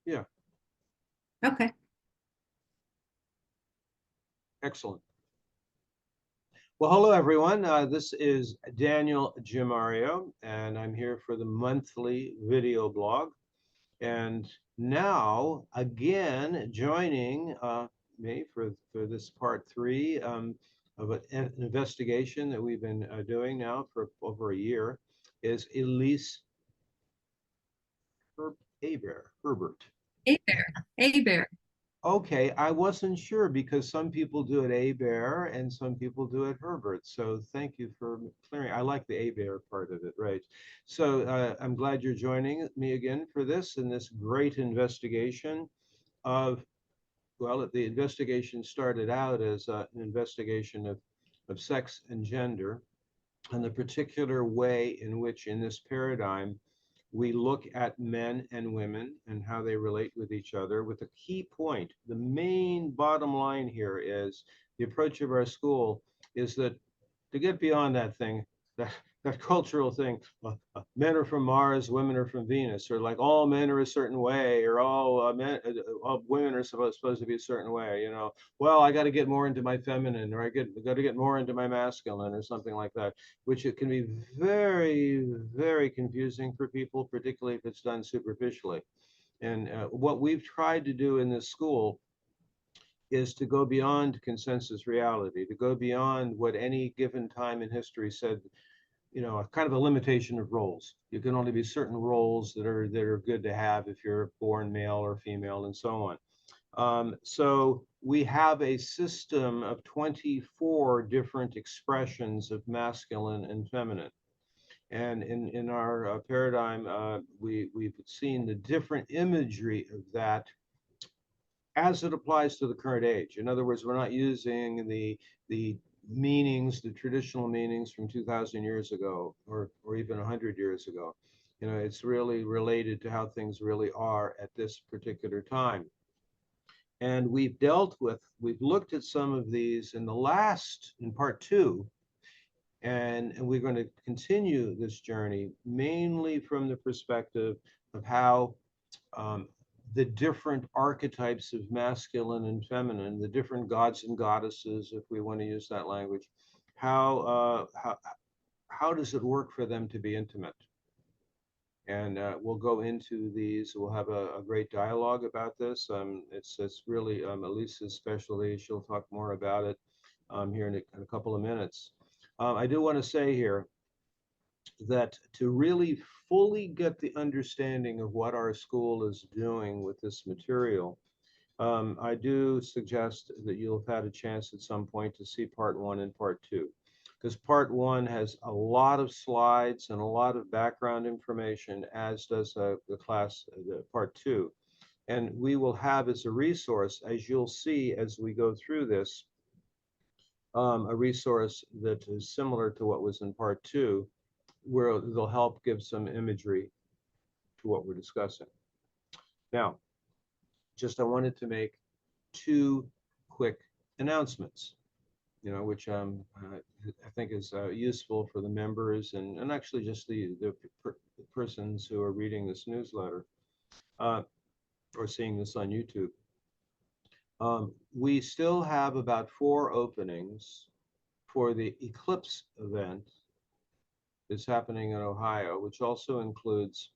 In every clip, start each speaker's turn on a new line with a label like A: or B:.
A: Yeah.
B: Okay.
A: Excellent. Well, hello, everyone. This is Daniel Giamario, and I'm here for the monthly video blog. And now, again, joining me for this part three of an investigation that we've been doing now for over a year is Elise Herbert.
B: Hey Bear. Hey Bear.
A: Okay, I wasn't sure because some people do it A-Bear and some people do it Herbert. So thank you for clearing. I like the A-Bear part of it, right? So I'm glad you're joining me again for this and this great investigation of, well, the investigation started out as an investigation of sex and gender and the particular way in which in this paradigm we look at men and women and how they relate with each other with a key point. The main bottom line here is the approach of our school is that to get beyond that thing, that cultural thing, men are from Mars, women are from Venus, or like all men are a certain way, or all women are supposed to be a certain way, you know. Well, I got to get more into my feminine, or I got to get more into my masculine, or something like that, which it can be very, very confusing for people, particularly if it's done superficially. And what we've tried to do in this school is to go beyond consensus reality, to go beyond what any given time in history said, you know, a kind of a limitation of roles. You can only be certain roles that are good to have if you're born male or female and so on. So we have a system of 24 different expressions of masculine and feminine. And in our paradigm, we've seen the different imagery of that as it applies to the current age. In other words, we're not using the meanings, the traditional meanings from 2,000 years ago or even 100 years ago. You know, it's really related to how things really are at this particular time. And we've looked at some of these in part two, and we're going to continue this journey mainly from the perspective of how um, the different archetypes of masculine and feminine, the different gods and goddesses, if we want to use that language, how does it work for them to be intimate? And we'll go into these. We'll have a great dialogue about this. It's really Elise's specialty. She'll talk more about it here in a couple of minutes. I do want to say here that to really fully get the understanding of what our school is doing with this material, I do suggest that you'll have had a chance at some point to see part one and part two, because part one has a lot of slides and a lot of background information, as does the part two. And we will have as a resource, as you'll see as we go through this, a resource that is similar to what was in part two, where they'll help give some imagery to what we're discussing. Now, I wanted to make two quick announcements, you know, which I think is useful for the members and actually just the persons who are reading this newsletter uh, or seeing this on YouTube. We still have about 4 openings for the eclipse event that's happening in Ohio, which also includes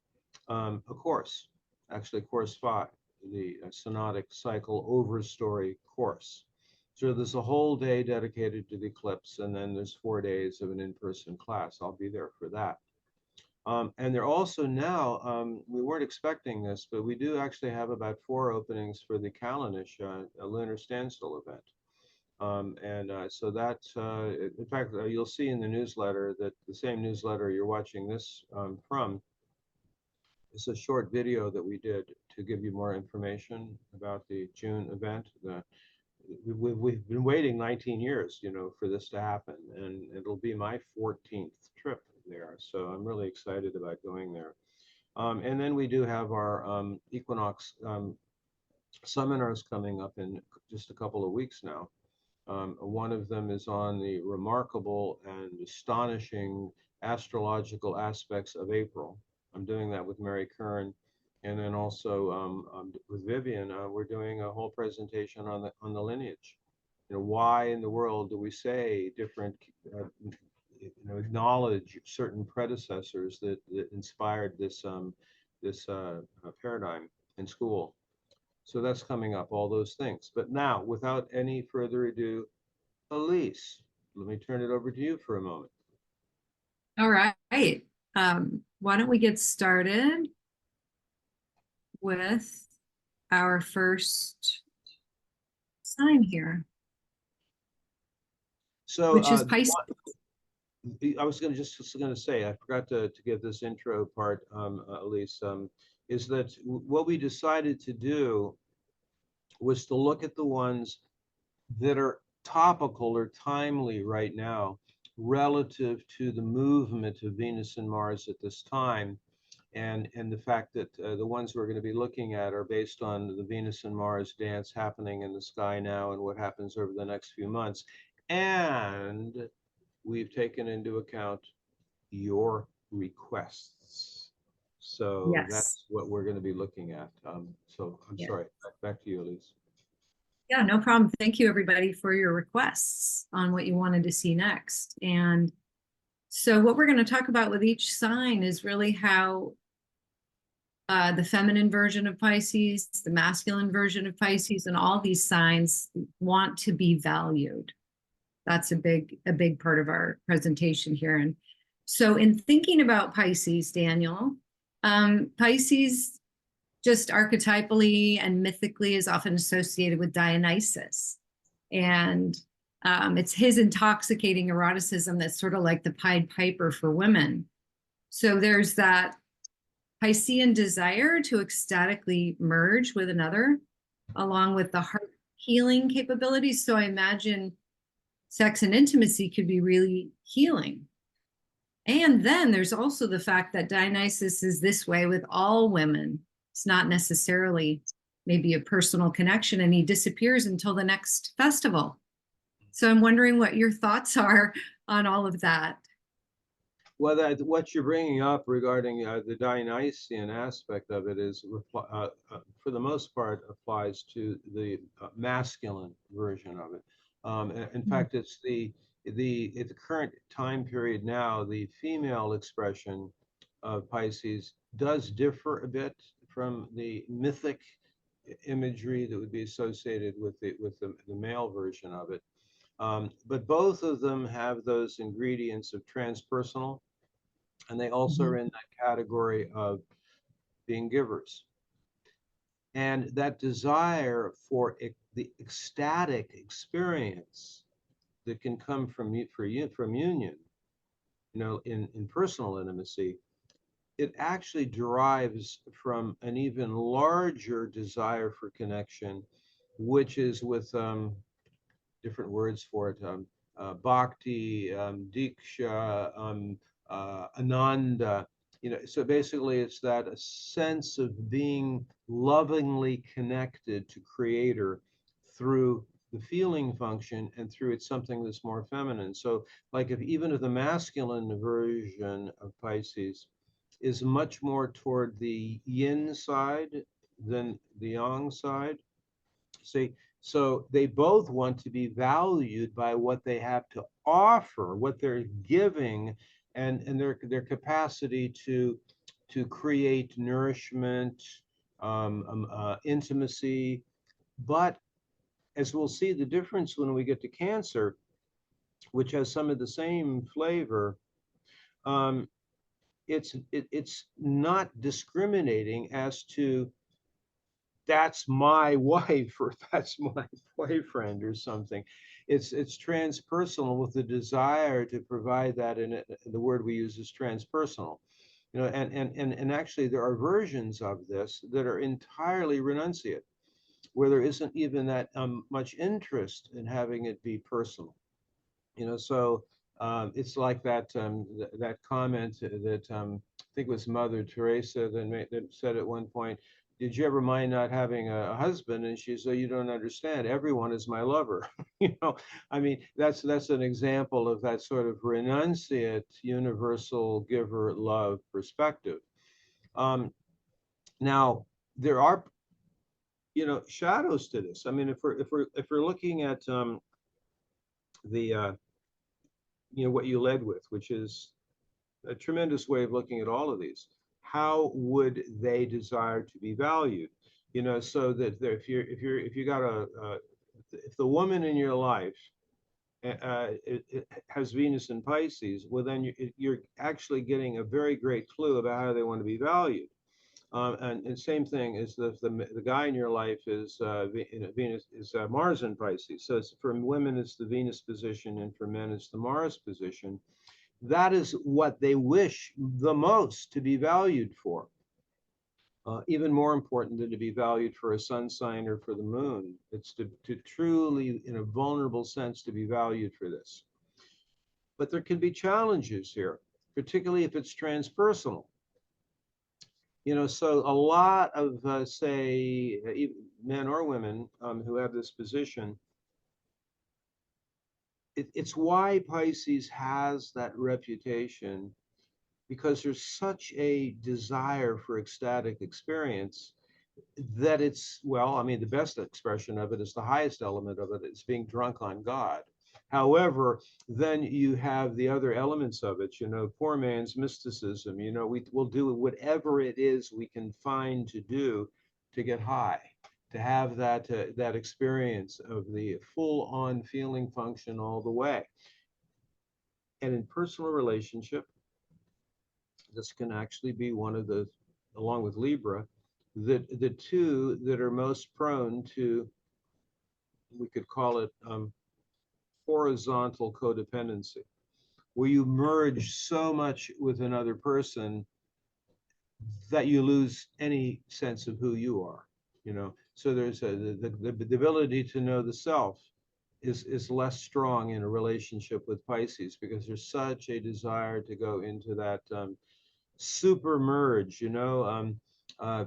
A: a course, actually course 5, the synodic cycle overstory course. So there's a whole day dedicated to the eclipse, and then there's 4 days of an in-person class. I'll be there for that. And there also now, we weren't expecting this, but we do actually have about 4 openings for the Kalanish lunar standstill event. So that's, in fact, you'll see in the newsletter that the same newsletter you're watching this from is a short video that we did to give you more information about the June event. We've been waiting 19 years, you know, for this to happen, and it'll be my 14th trip there. So I'm really excited about going there. And then we do have our equinox seminars coming up in just a couple of weeks now. One of them is on the remarkable and astonishing astrological aspects of April. I'm doing that with Mary Curran And then also with Vivian, we're doing a whole presentation on the lineage. You know, why in the world do we say different, acknowledge certain predecessors that inspired this paradigm in school. So that's coming up, all those things. But now, without any further ado, Elise, let me turn it over to you for a moment.
B: All right. Why don't we get started with our first sign here,
A: So
B: which is Pisces.
A: I was just going to say, I forgot to give this intro part, Elise, is that what we decided to do was to look at the ones that are topical or timely right now relative to the movement of Venus and Mars at this time. And the fact that the ones we're going to be looking at are based on the Venus and Mars dance happening in the sky now and what happens over the next few months. And we've taken into account your requests. So
B: Yes.
A: that's what we're going to be looking at. So I'm
B: Yeah.
A: sorry, back to you, Elise.
B: Yeah, no problem. Thank you, everybody, for your requests on what you wanted to see next. And so what we're going to talk about with each sign is really how the feminine version of Pisces, the masculine version of Pisces, and all these signs want to be valued. That's a big part of our presentation here. And so in thinking about Pisces, Daniel, Pisces just archetypally and mythically is often associated with Dionysus. And it's his intoxicating eroticism that's sort of like the Pied Piper for women. So there's that Piscean desire to ecstatically merge with another, along with the heart healing capabilities. So I imagine sex and intimacy could be really healing. And then there's also the fact that Dionysus is this way with all women. It's not necessarily maybe a personal connection, and he disappears until the next festival. So I'm wondering what your thoughts are on all of that.
A: Well, what you're bringing up regarding the Dionysian aspect of it is, for the most part, applies to the masculine version of it. In fact, it's at the current time period now, the female expression of Pisces does differ a bit from the mythic imagery that would be associated with the male version of it. But both of them have those ingredients of transpersonal, and they also are in that category of being givers. And that desire for the ecstatic experience that can come from union, in personal intimacy, it actually derives from an even larger desire for connection, which is with different words for it, bhakti, diksha, ananda. So basically it's that a sense of being lovingly connected to creator through the feeling function and through it's something that's more feminine. So like even if the masculine version of Pisces is much more toward the yin side than the yang side. See, so they both want to be valued by what they have to offer, what they're giving, and their capacity to create nourishment, intimacy. But as we'll see, the difference when we get to Cancer, which has some of the same flavor, um, it's not discriminating as to that's my wife or that's my boyfriend or something. It's transpersonal with the desire to provide that, and the word we use is transpersonal. And actually there are versions of this that are entirely renunciate, where there isn't even that much interest in having it be personal. So it's like that comment that I think it was Mother Teresa that said at one point, did you ever mind not having a husband? And she said, you don't understand, everyone is my lover. I mean, that's an example of that sort of renunciate, universal giver love perspective. Now, there are, shadows to this. I mean, if we're looking at the what you led with, which is a tremendous way of looking at all of these. How would they desire to be valued? So that if you got if the woman in your life it has Venus in Pisces, well, then you're actually getting a very great clue about how they want to be valued. And same thing is the guy in your life is Venus is Mars in Pisces. So for women, it's the Venus position, and for men, it's the Mars position. That is what they wish the most to be valued for. Even more important than to be valued for a sun sign or for the moon. It's to truly, in a vulnerable sense, to be valued for this. But there can be challenges here, particularly if it's transpersonal. So a lot of, say, men or women who have this position, it's why Pisces has that reputation, because there's such a desire for ecstatic experience that it's, well, I mean, the best expression of it is the highest element of it is being drunk on God. However, then you have the other elements of it, poor man's mysticism. We'll do whatever it is we can find to do to get high, to have that experience of the full-on feeling function all the way. And in personal relationship, this can actually be one of the, along with Libra, the two that are most prone to, we could call it horizontal codependency, where you merge so much with another person that you lose any sense of who you are. So there's the ability to know the self is less strong in a relationship with Pisces, because there's such a desire to go into that super merge. Uh,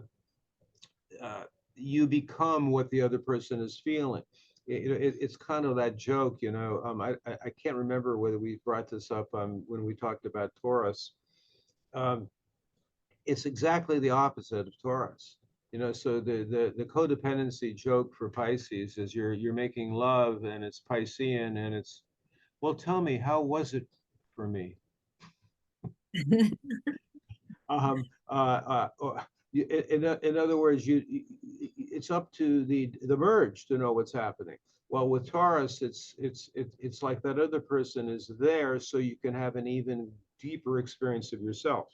A: you become what the other person is feeling. It's kind of that joke. I can't remember whether we brought this up when we talked about Taurus. It's exactly the opposite of Taurus. So the codependency joke for Pisces is you're making love, and it's Piscean, and it's, well, tell me, how was it for me? In other words, it's up to the merge to know what's happening. Well, with Taurus, it's like that other person is there, so you can have an even deeper experience of yourself.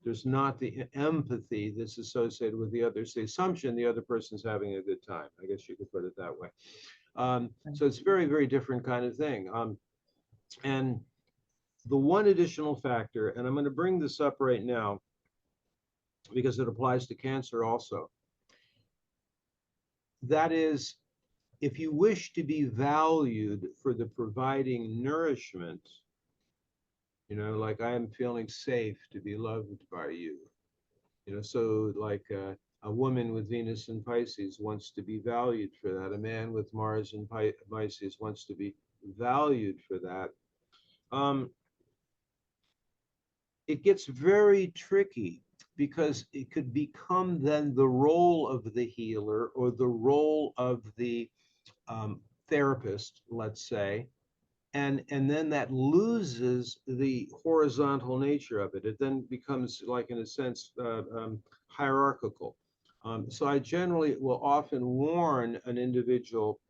A: There's not the empathy that's associated with the other. It's the assumption the other person's having a good time. I guess you could put it that way. So it's very, very different kind of thing. And the one additional factor, and I'm going to bring this up right now, because it applies to Cancer also. That is, if you wish to be valued for the providing nourishment, like I am feeling safe to be loved by you. So like a woman with Venus and Pisces wants to be valued for that. A man with Mars and Pisces wants to be valued for that. It gets very tricky, because it could become then the role of the healer or the role of the therapist, let's say, and then that loses the horizontal nature of it. It then becomes, like, in a sense, hierarchical. So I generally will often warn an individual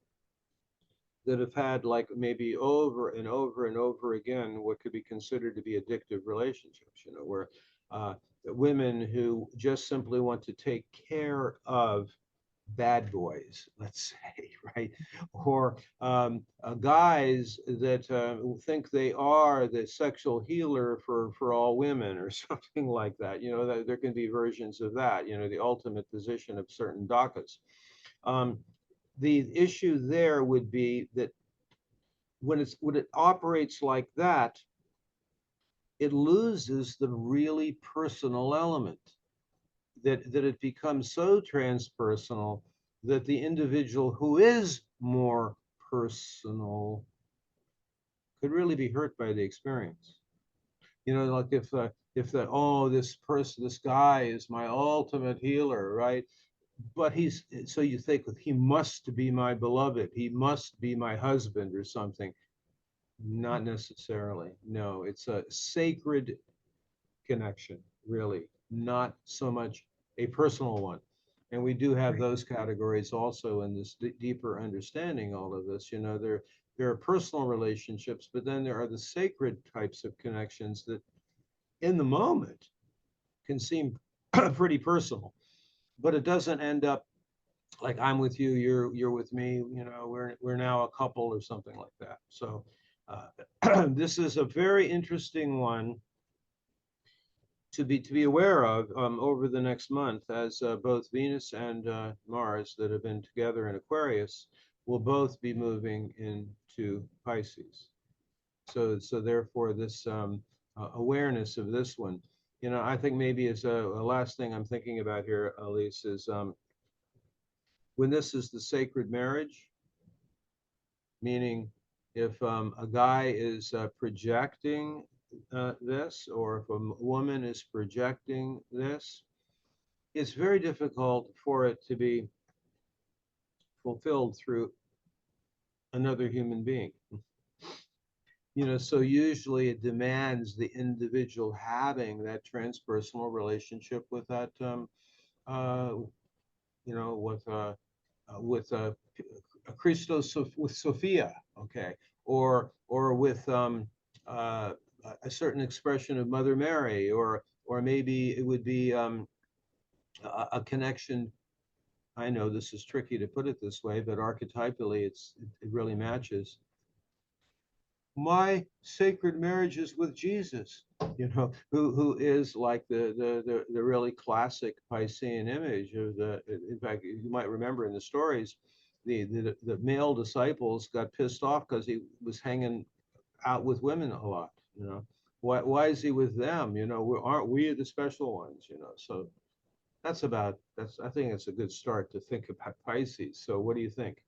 A: that have had, like, maybe over and over and over again what could be considered to be addictive relationships, where women who just simply want to take care of bad boys, let's say, right? Or guys that think they are the sexual healer for all women, or something like that. There can be versions of that, the ultimate position of certain dakas. The issue there would be that when it operates like that, it loses the really personal element. That it becomes so transpersonal that the individual who is more personal could really be hurt by the experience. Like if if that, oh, this person, this guy is my ultimate healer, right? But so you think he must be my beloved, he must be my husband or something. Not necessarily. No, it's a sacred connection, really, not so much a personal one. And we do have
B: Right.
A: those categories also in this deeper understanding all of this. You know, there are personal relationships, but then there are the sacred types of connections that in the moment can seem pretty personal, but it doesn't end up like I'm with you, you're with me, you know, we're now a couple or something like that. So this is a very interesting one to be aware of over the next month, as both Venus and Mars that have been together in Aquarius will both be moving into Pisces. So therefore, this awareness of this one, you know, I think maybe as a last thing I'm thinking about here, Elise, is when this is the sacred marriage, meaning if a guy is projecting this, or if a woman is projecting this, it's very difficult for it to be fulfilled through another human being. You know, so usually it demands the individual having that transpersonal relationship with that, uh, you know, with a Christos with Sophia, okay, or with uh, a certain expression of Mother Mary, or maybe it would be a connection. I know this is tricky to put it this way, but archetypally, it really matches. My sacred marriage is with Jesus, you know, who is like the really classic Piscean image of the. In fact, you might remember in the stories, the male disciples got pissed off because he was hanging out with women a lot. You know, why is he with them? You know, aren't we the special ones? You know, so that's I think it's a good start to think about Pisces. So what do you think?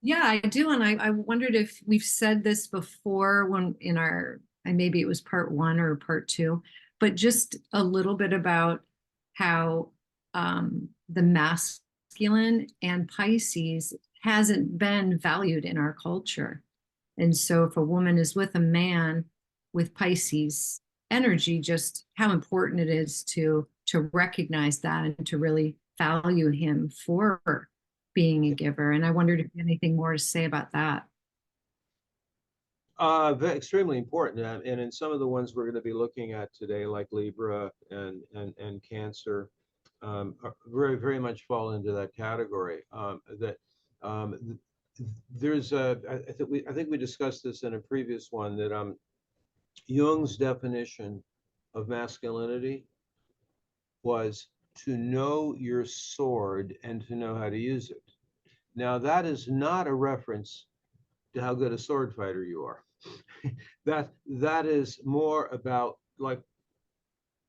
B: Yeah, I do. And I wondered if we've said this before when in our, and maybe it was part one or part two, but just a little bit about how the masculine and Pisces hasn't been valued in our culture. And so if a woman is with a man with Pisces energy, just how important it is to recognize that and to really value him for being a giver. And I wondered if you had anything more to say about that.
A: Extremely important, and in some of the ones we're going to be looking at today, like Libra and Cancer, very much fall into that category. That there's a I think we discussed this in a previous one, that Jung's definition of masculinity was to know your sword and to know how to use it. Now that is not a reference to how good a sword fighter you are. That is more about like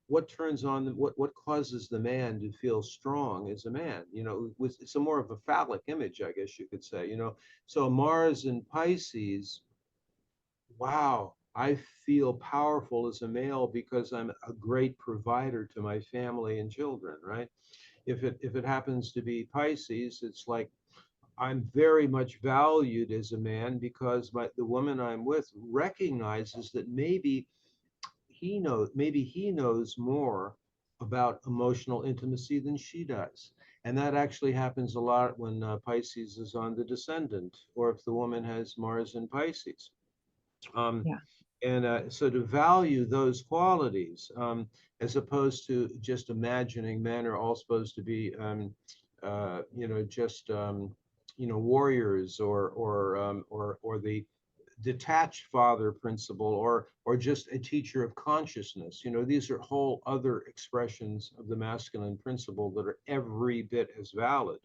A: what turns on what causes the man to feel strong as a man. You know, it's a more of a phallic image, I guess you could say. You know, so Mars and Pisces, wow, I feel powerful as a male because I'm a great provider to my family and children, right? If it happens to be Pisces, it's like I'm very much valued as a man because the woman I'm with recognizes that maybe he knows more about emotional intimacy than she does. And that actually happens a lot when Pisces is on the descendant, or if the woman has Mars in Pisces. Um,
B: Yeah.
A: and so to value those qualities, as opposed to just imagining men are all supposed to be, you know, just you know, warriors, or the detached father principle, or just a teacher of consciousness. You know, these are whole other expressions of the masculine principle that are every bit as valid.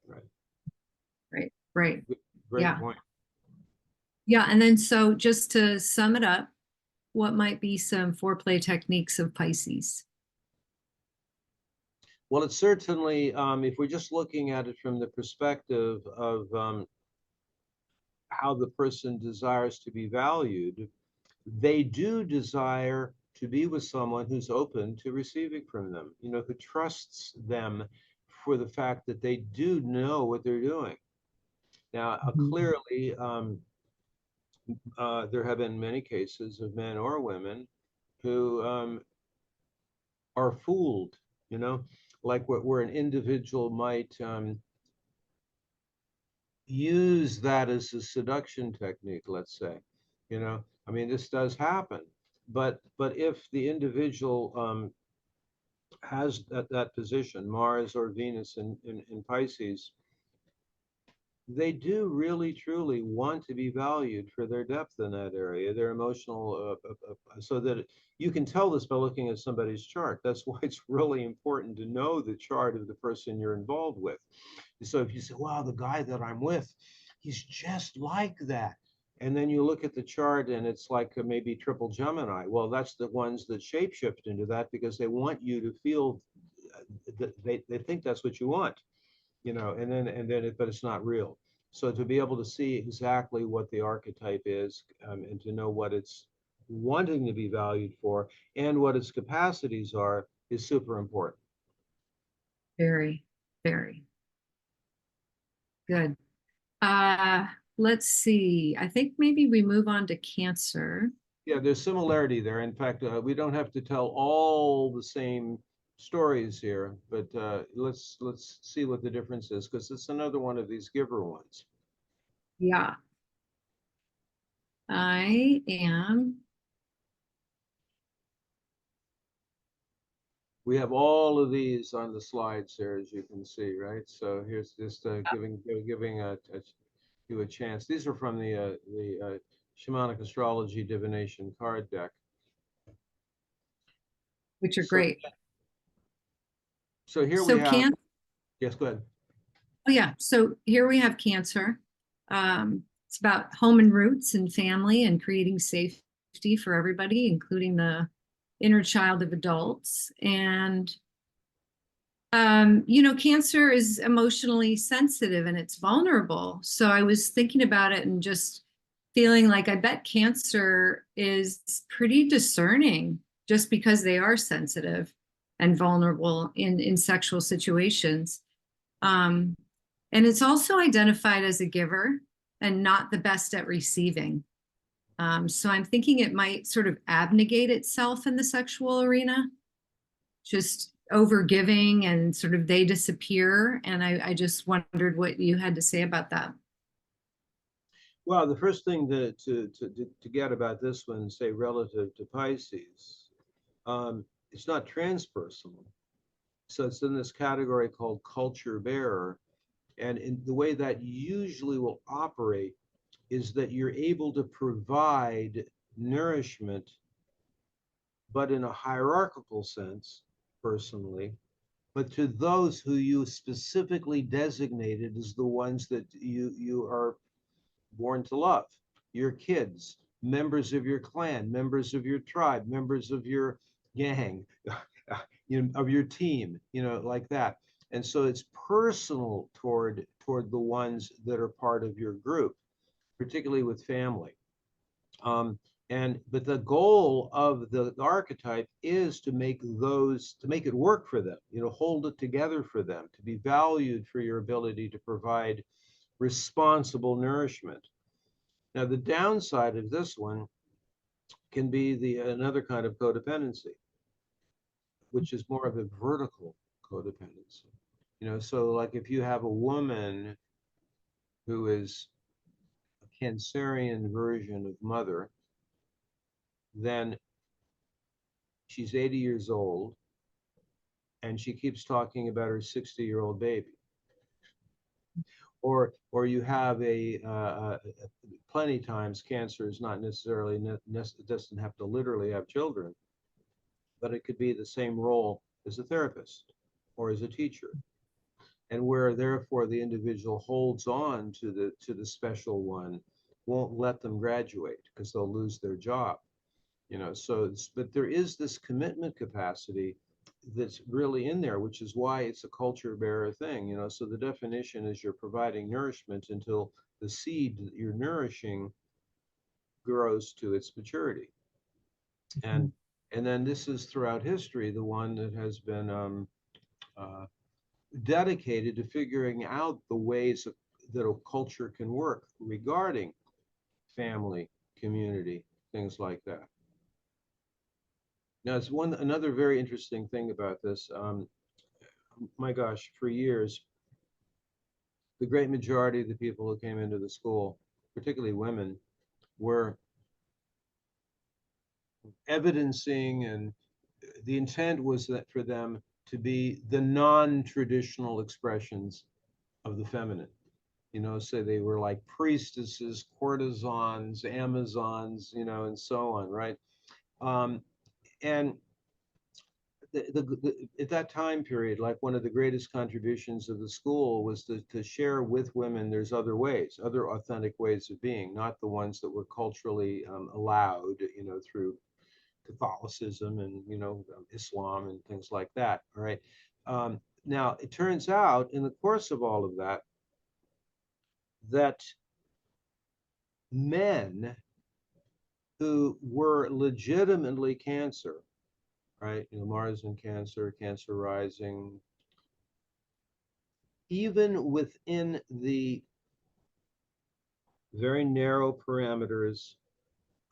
A: Right.
B: Right. Right.
A: Great
B: Yeah.
A: point.
B: Yeah. And then so just to sum it up, what might be some foreplay techniques of Pisces?
A: Well, it's certainly, if we're just looking at it from the perspective of how the person desires to be valued, they do desire to be with someone who's open to receiving from them, you know, who trusts them for the fact that they do know what they're doing. Now,
B: Mhm.
A: clearly, there have been many cases of men or women who are fooled, you know, like where an individual might use that as a seduction technique, let's say, you know, I mean, this does happen. But if the individual has that position, Mars or Venus in Pisces, they do really truly want to be valued for their depth in that area, their emotional, so that you can tell this by looking at somebody's chart. That's why it's really important to know the chart of the person you're involved with. So if you say, wow, the guy that I'm with, he's just like that. And then you look at the chart and it's like maybe triple Gemini. Well, that's the ones that shapeshift into that because they want you to feel that they think that's what you want, you know, but it's not real. So to be able to see exactly what the archetype is, and to know what it's wanting to be valued for and what its capacities are is super important.
B: Very, very good. Uh, let's see. I think maybe we move on to Cancer.
A: Yeah, there's similarity there. In fact, we don't have to tell all the same stories here, but let's see what the difference is because it's another one of these giver ones.
B: Yeah, I am.
A: We have all of these on the slides here, as you can see, right? So here's just giving you a chance. These are from the shamanic astrology divination card deck.
B: Which are
A: So
B: great.
A: so here we
B: So
A: have,
B: Cancer.
A: yes, go ahead.
B: Oh yeah. So here we have Cancer. It's about home and roots and family and creating safety for everybody, including the inner child of adults. And you know, Cancer is emotionally sensitive and it's vulnerable. So I was thinking about it and just feeling like I bet Cancer is pretty discerning just because they are sensitive and vulnerable in sexual situations. Um, and it's also identified as a giver and not the best at receiving. So I'm thinking it might sort of abnegate itself in the sexual arena, just over giving and sort of they disappear. And I just wondered what you had to say about that.
A: Well, the first thing to get about this one, say relative to Pisces, it's not transpersonal. So it's in this category called culture bearer. And in the way that usually will operate is that you're able to provide nourishment, but in a hierarchical sense, personally, but to those who you specifically designated as the ones that you are born to love, your kids, members of your clan, members of your tribe, members of your gang, you know, of your team, you know, like that. And so it's personal toward the ones that are part of your group, particularly with family. Um, but the goal of the archetype is to make it work for them, you know, hold it together for them, to be valued for your ability to provide responsible nourishment. Now, the downside of this one can be another kind of codependency, which is more of a vertical codependency. You know, so like if you have a woman who is a Cancerian version of mother, then she's 80 years old and she keeps talking about her 60-year-old baby. Or you have plenty times Cancer is not necessarily, it doesn't have to literally have children, but it could be the same role as a therapist or as a teacher. And where therefore the individual holds on to the special one, won't let them graduate because they'll lose their job. You know, so but there is this commitment capacity that's really in there, which is why it's a culture bearer thing, you know. So the definition is you're providing nourishment until the seed that you're nourishing grows to its maturity. And And then this is throughout history, the one that has been uh, dedicated to figuring out the ways that a culture can work regarding family, community, things like that. Now, it's another very interesting thing about this. My gosh, for years, the great majority of the people who came into the school, particularly women, were evidencing, and the intent was that for them to be the non-traditional expressions of the feminine. You know, so they were like priestesses, courtesans, amazons, you know, and so on, right? And at that time period, like one of the greatest contributions of the school was to share with women there's other ways, other authentic ways of being, not the ones that were culturally allowed, you know, through Catholicism and, you know, Islam and things like that. All right. Now, it turns out in the course of all of that, that men who were legitimately Cancer, right? You know, Mars in Cancer, Cancer rising, even within the very narrow parameters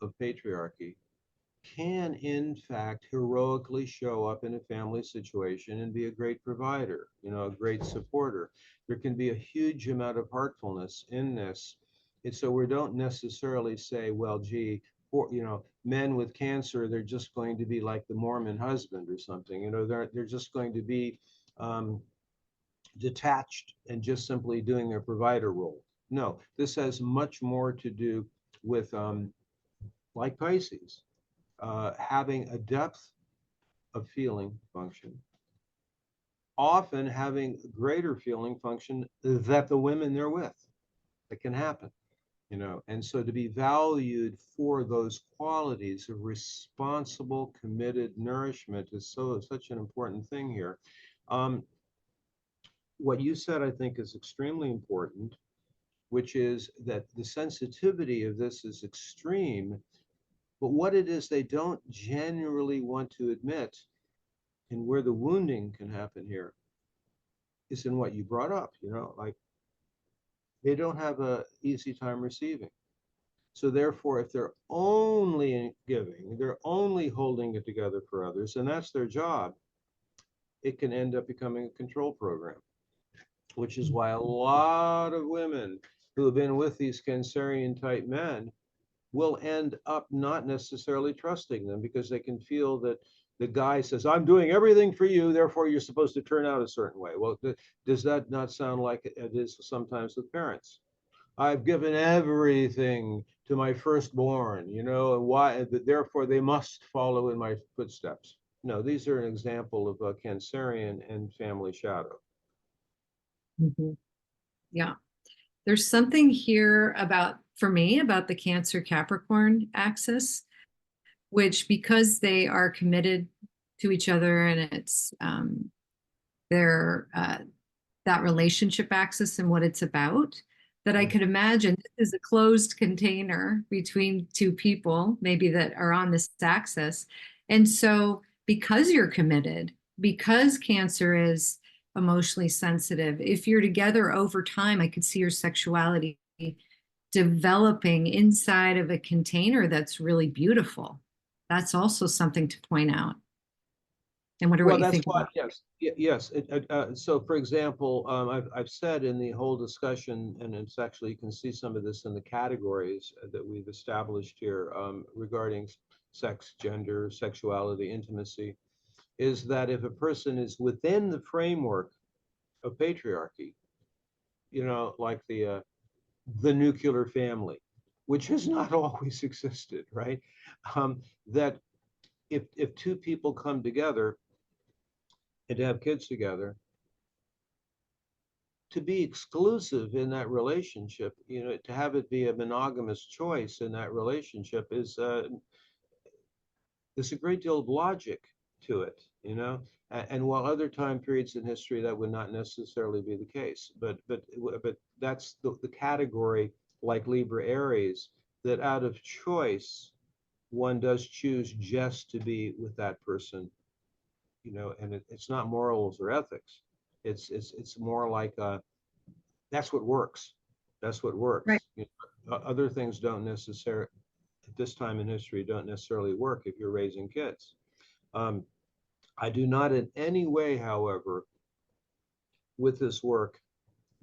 A: of patriarchy, can in fact heroically show up in a family situation and be a great provider, you know, a great supporter. There can be a huge amount of heartfulness in this. And so we don't necessarily say, well, gee, you know, men with Cancer, they're just going to be like the Mormon husband or something. You know, they're just going to be um, detached and just simply doing their provider role. No, this has much more to do with, like Pisces, having a depth of feeling function, often having greater feeling function that the women they're with. It can happen, you know. And so to be valued for those qualities of responsible, committed nourishment is such an important thing here. Um, what you said, I think, is extremely important, which is that the sensitivity of this is extreme, but what it is they don't generally want to admit, and where the wounding can happen here, is in what you brought up, you know, like they don't have a easy time receiving. So therefore, if they're only giving, they're only holding it together for others, and that's their job, it can end up becoming a control program, which is why a lot of women who have been with these Cancerian type men will end up not necessarily trusting them because they can feel that the guy says, I'm doing everything for you, therefore you're supposed to turn out a certain way. Well, does that not sound like it is sometimes with parents? I've given everything to my firstborn, you know, and why, therefore they must follow in my footsteps. No, these are an example of a Cancerian and family shadow.
B: Mhm. Yeah. There's something here about, for me, about the Cancer Capricorn axis, which because they are committed to each other and it's their that relationship axis and what it's about, that I could imagine this is a closed container between two people, maybe that are on this axis. And so because you're committed, because Cancer is emotionally sensitive, if you're together over time, I could see your sexuality developing inside of a container that's really beautiful. That's also something to point out. And wonder
A: Well,
B: what you
A: that's
B: think
A: why,
B: about.
A: yes, yes. So, for example, I've said in the whole discussion, and it's actually, you can see some of this in the categories that we've established here regarding sex, gender, sexuality, intimacy, is that if a person is within the framework of patriarchy, you know, like the nuclear family, which has not always existed, right? That if two people come together and to have kids together, to be exclusive in that relationship, you know, to have it be a monogamous choice in that relationship is there's a great deal of logic to it, you know. And while other time periods in history that would not necessarily be the case, but that's the category, like Libra Aries, that out of choice one does choose just to be with that person, you know, and it's not morals or ethics. It's more like that's what works. That's what
B: Right.
A: works. You know, other things don't necessarily, at this time in history, don't necessarily work if you're raising kids. Um, I do not in any way, however, with this work,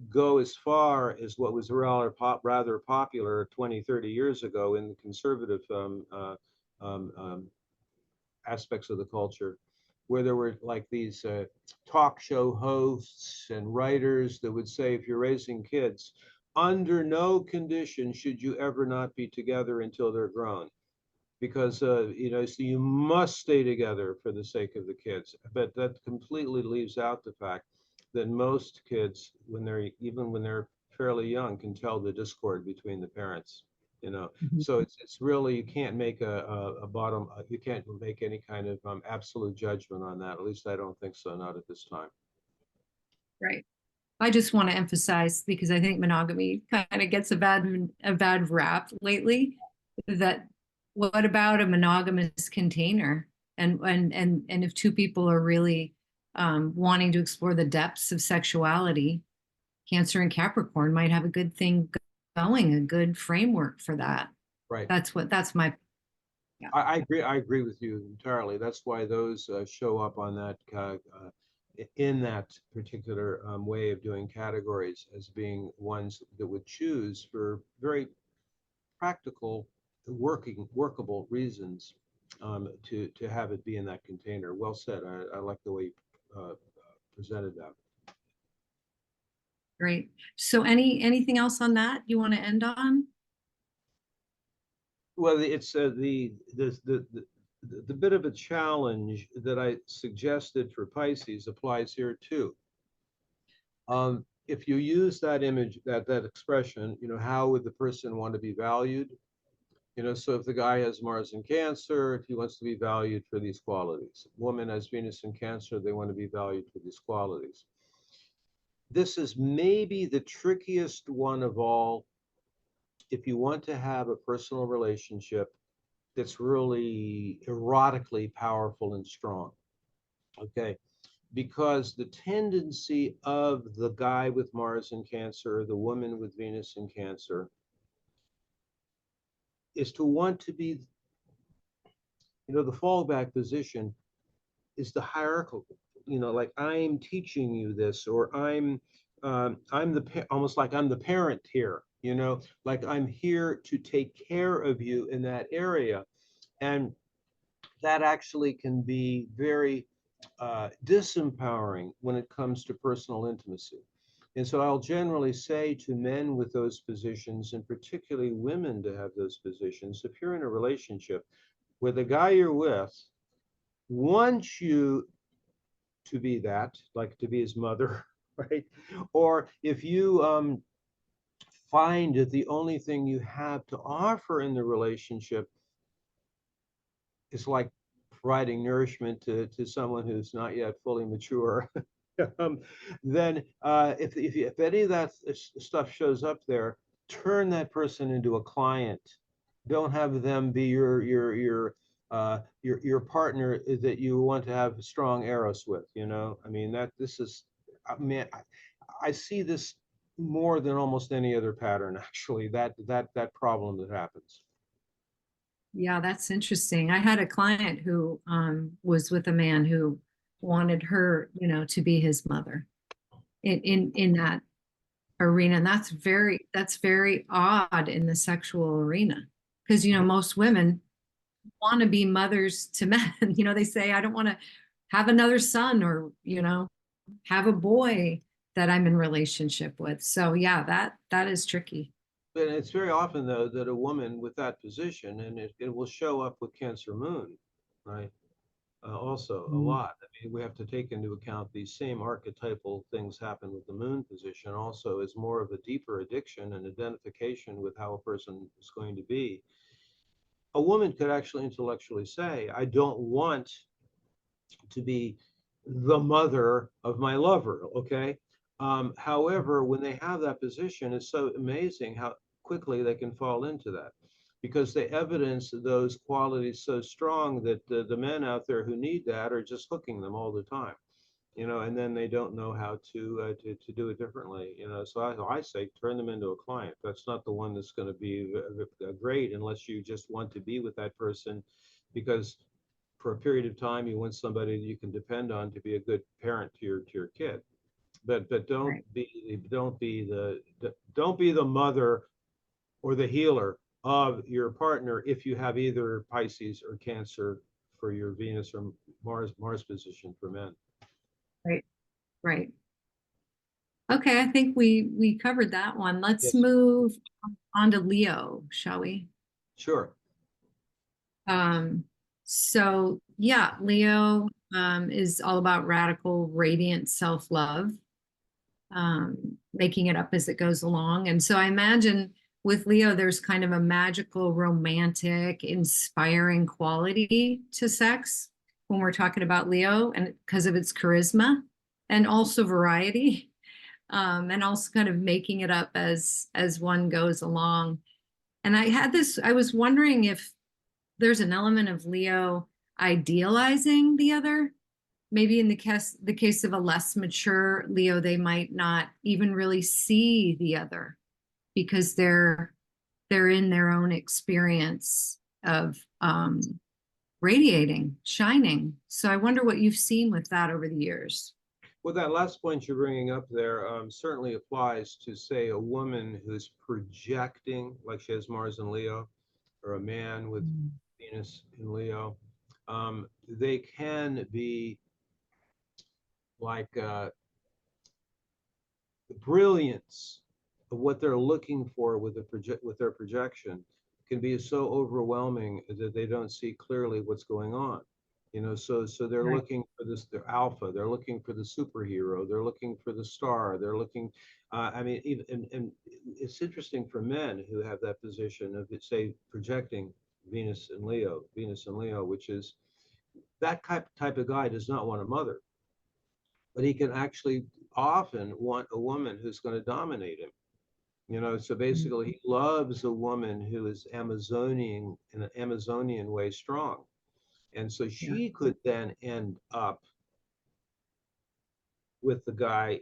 A: go as far as what was rather popular 20, 30 years ago in the conservative um, um, aspects of the culture, where there were like these talk show hosts and writers that would say, if you're raising kids, under no condition should you ever not be together until they're grown, because you know, so you must stay together for the sake of the kids. But that completely leaves out the fact that most kids, when they're even when they're fairly young, can tell the discord between the parents. You know,
B: Mhm.
A: so it's really, you can't make a bottom, you can't make any kind of absolute judgment on that. At least I don't think so, not at this time.
B: Right. I just want to emphasize, because I think monogamy kind of gets a bad rap lately, that what about a monogamous container? And if two people are really wanting to explore the depths of sexuality, Cancer and Capricorn might have a good thing going, a good framework for that.
A: Right.
B: That's my, yeah.
A: I agree. I agree with you entirely. That's why those show up on that in that particular way of doing categories as being ones that would choose for very practical, workable reasons to have it be in that container. Well said. I like the way you presented that.
B: Great. So anything else on that you want to end on?
A: Well, it's the bit of a challenge that I suggested for Pisces applies here too. If you use that image, that expression, you know, how would the person want to be valued? You know, so if the guy has Mars in Cancer, if he wants to be valued for these qualities, woman has Venus in Cancer, they want to be valued for these qualities. This is maybe the trickiest one of all if you want to have a personal relationship that's really erotically powerful and strong. Okay. Because the tendency of the guy with Mars in Cancer, the woman with Venus in Cancer, is to want to be, you know, the fallback position is the hierarchical, you know, like I'm teaching you this, or I'm the almost like I'm the parent here, you know, like I'm here to take care of you in that area. And that actually can be very disempowering when it comes to personal intimacy. And so I'll generally say to men with those positions, and particularly women to have those positions, if you're in a relationship where the guy you're with wants you to be that, like to be his mother, right? Or if you find that the only thing you have to offer in the relationship is like providing nourishment to someone who's not yet fully mature, um, then if any of that stuff shows up there, turn that person into a client. Don't have them be your partner that you want to have strong eros with. You know, I mean that this is, I mean, I see this more than almost any other pattern actually. That problem that happens.
B: Yeah, that's interesting. I had a client who was with a man who wanted her, to be his mother in that arena. And that's very odd in the sexual arena. Because most women want to be mothers to men. They say, I don't want to have another son or, have a boy that I'm in relationship with. So yeah, that is tricky.
A: But it's very often, though, that a woman with that position, and it will show up with Cancer Moon, right? Also, a
B: Mm.
A: lot. I mean, we have to take into account these same archetypal things happen with the Moon position, also, is more of a deeper addiction and identification with how a person is going to be. A woman could actually intellectually say, I don't want to be the mother of my lover, okay? However, when they have that position, it's so amazing how quickly they can fall into that. because they evidence those qualities so strong that the men out there who need that are just hooking them all the time, and then they don't know how to do it differently, So I say turn them into a client. That's not the one that's going to be great unless you just want to be with that person, because for a period of time you want somebody that you can depend on to be a good parent to your kid. But don't
B: Right.
A: be don't be the mother or the healer of your partner if you have either Pisces or Cancer for your Venus or Mars position for men.
B: Right. Right. Okay, I think we covered that one. Let's
A: Yes,
B: move on to Leo, shall we?
A: sure.
B: Um, so yeah, Leo is all about radical, radiant self-love, making it up as it goes along. And so I imagine with Leo, there's kind of a magical, romantic, inspiring quality to sex when we're talking about Leo, and because of its charisma and also variety, and also kind of making it up as one goes along. And I was wondering if there's an element of Leo idealizing the other. Maybe in the case of a less mature Leo, they might not even really see the other because they're in their own experience of radiating, shining. So I wonder what you've seen with that over the years.
A: Well, that last point you're bringing up there certainly applies to, say, a woman who's projecting, like she has Mars in Leo, or a man with
B: Mm.
A: Venus in Leo. They can be like the brilliance of what they're looking for with their projection can be so overwhelming that they don't see clearly what's going on. So they're
B: Right.
A: looking for this, they're alpha, they're looking for the superhero, they're looking for the star, they're looking, I mean, even, and it's interesting for men who have that position of, say, projecting Venus and Leo, which is that type of guy does not want a mother, but he can actually often want a woman who's going to dominate him. So basically he loves a woman who is Amazonian, in an Amazonian way, strong. And so
B: Yeah.
A: she could then end up with the guy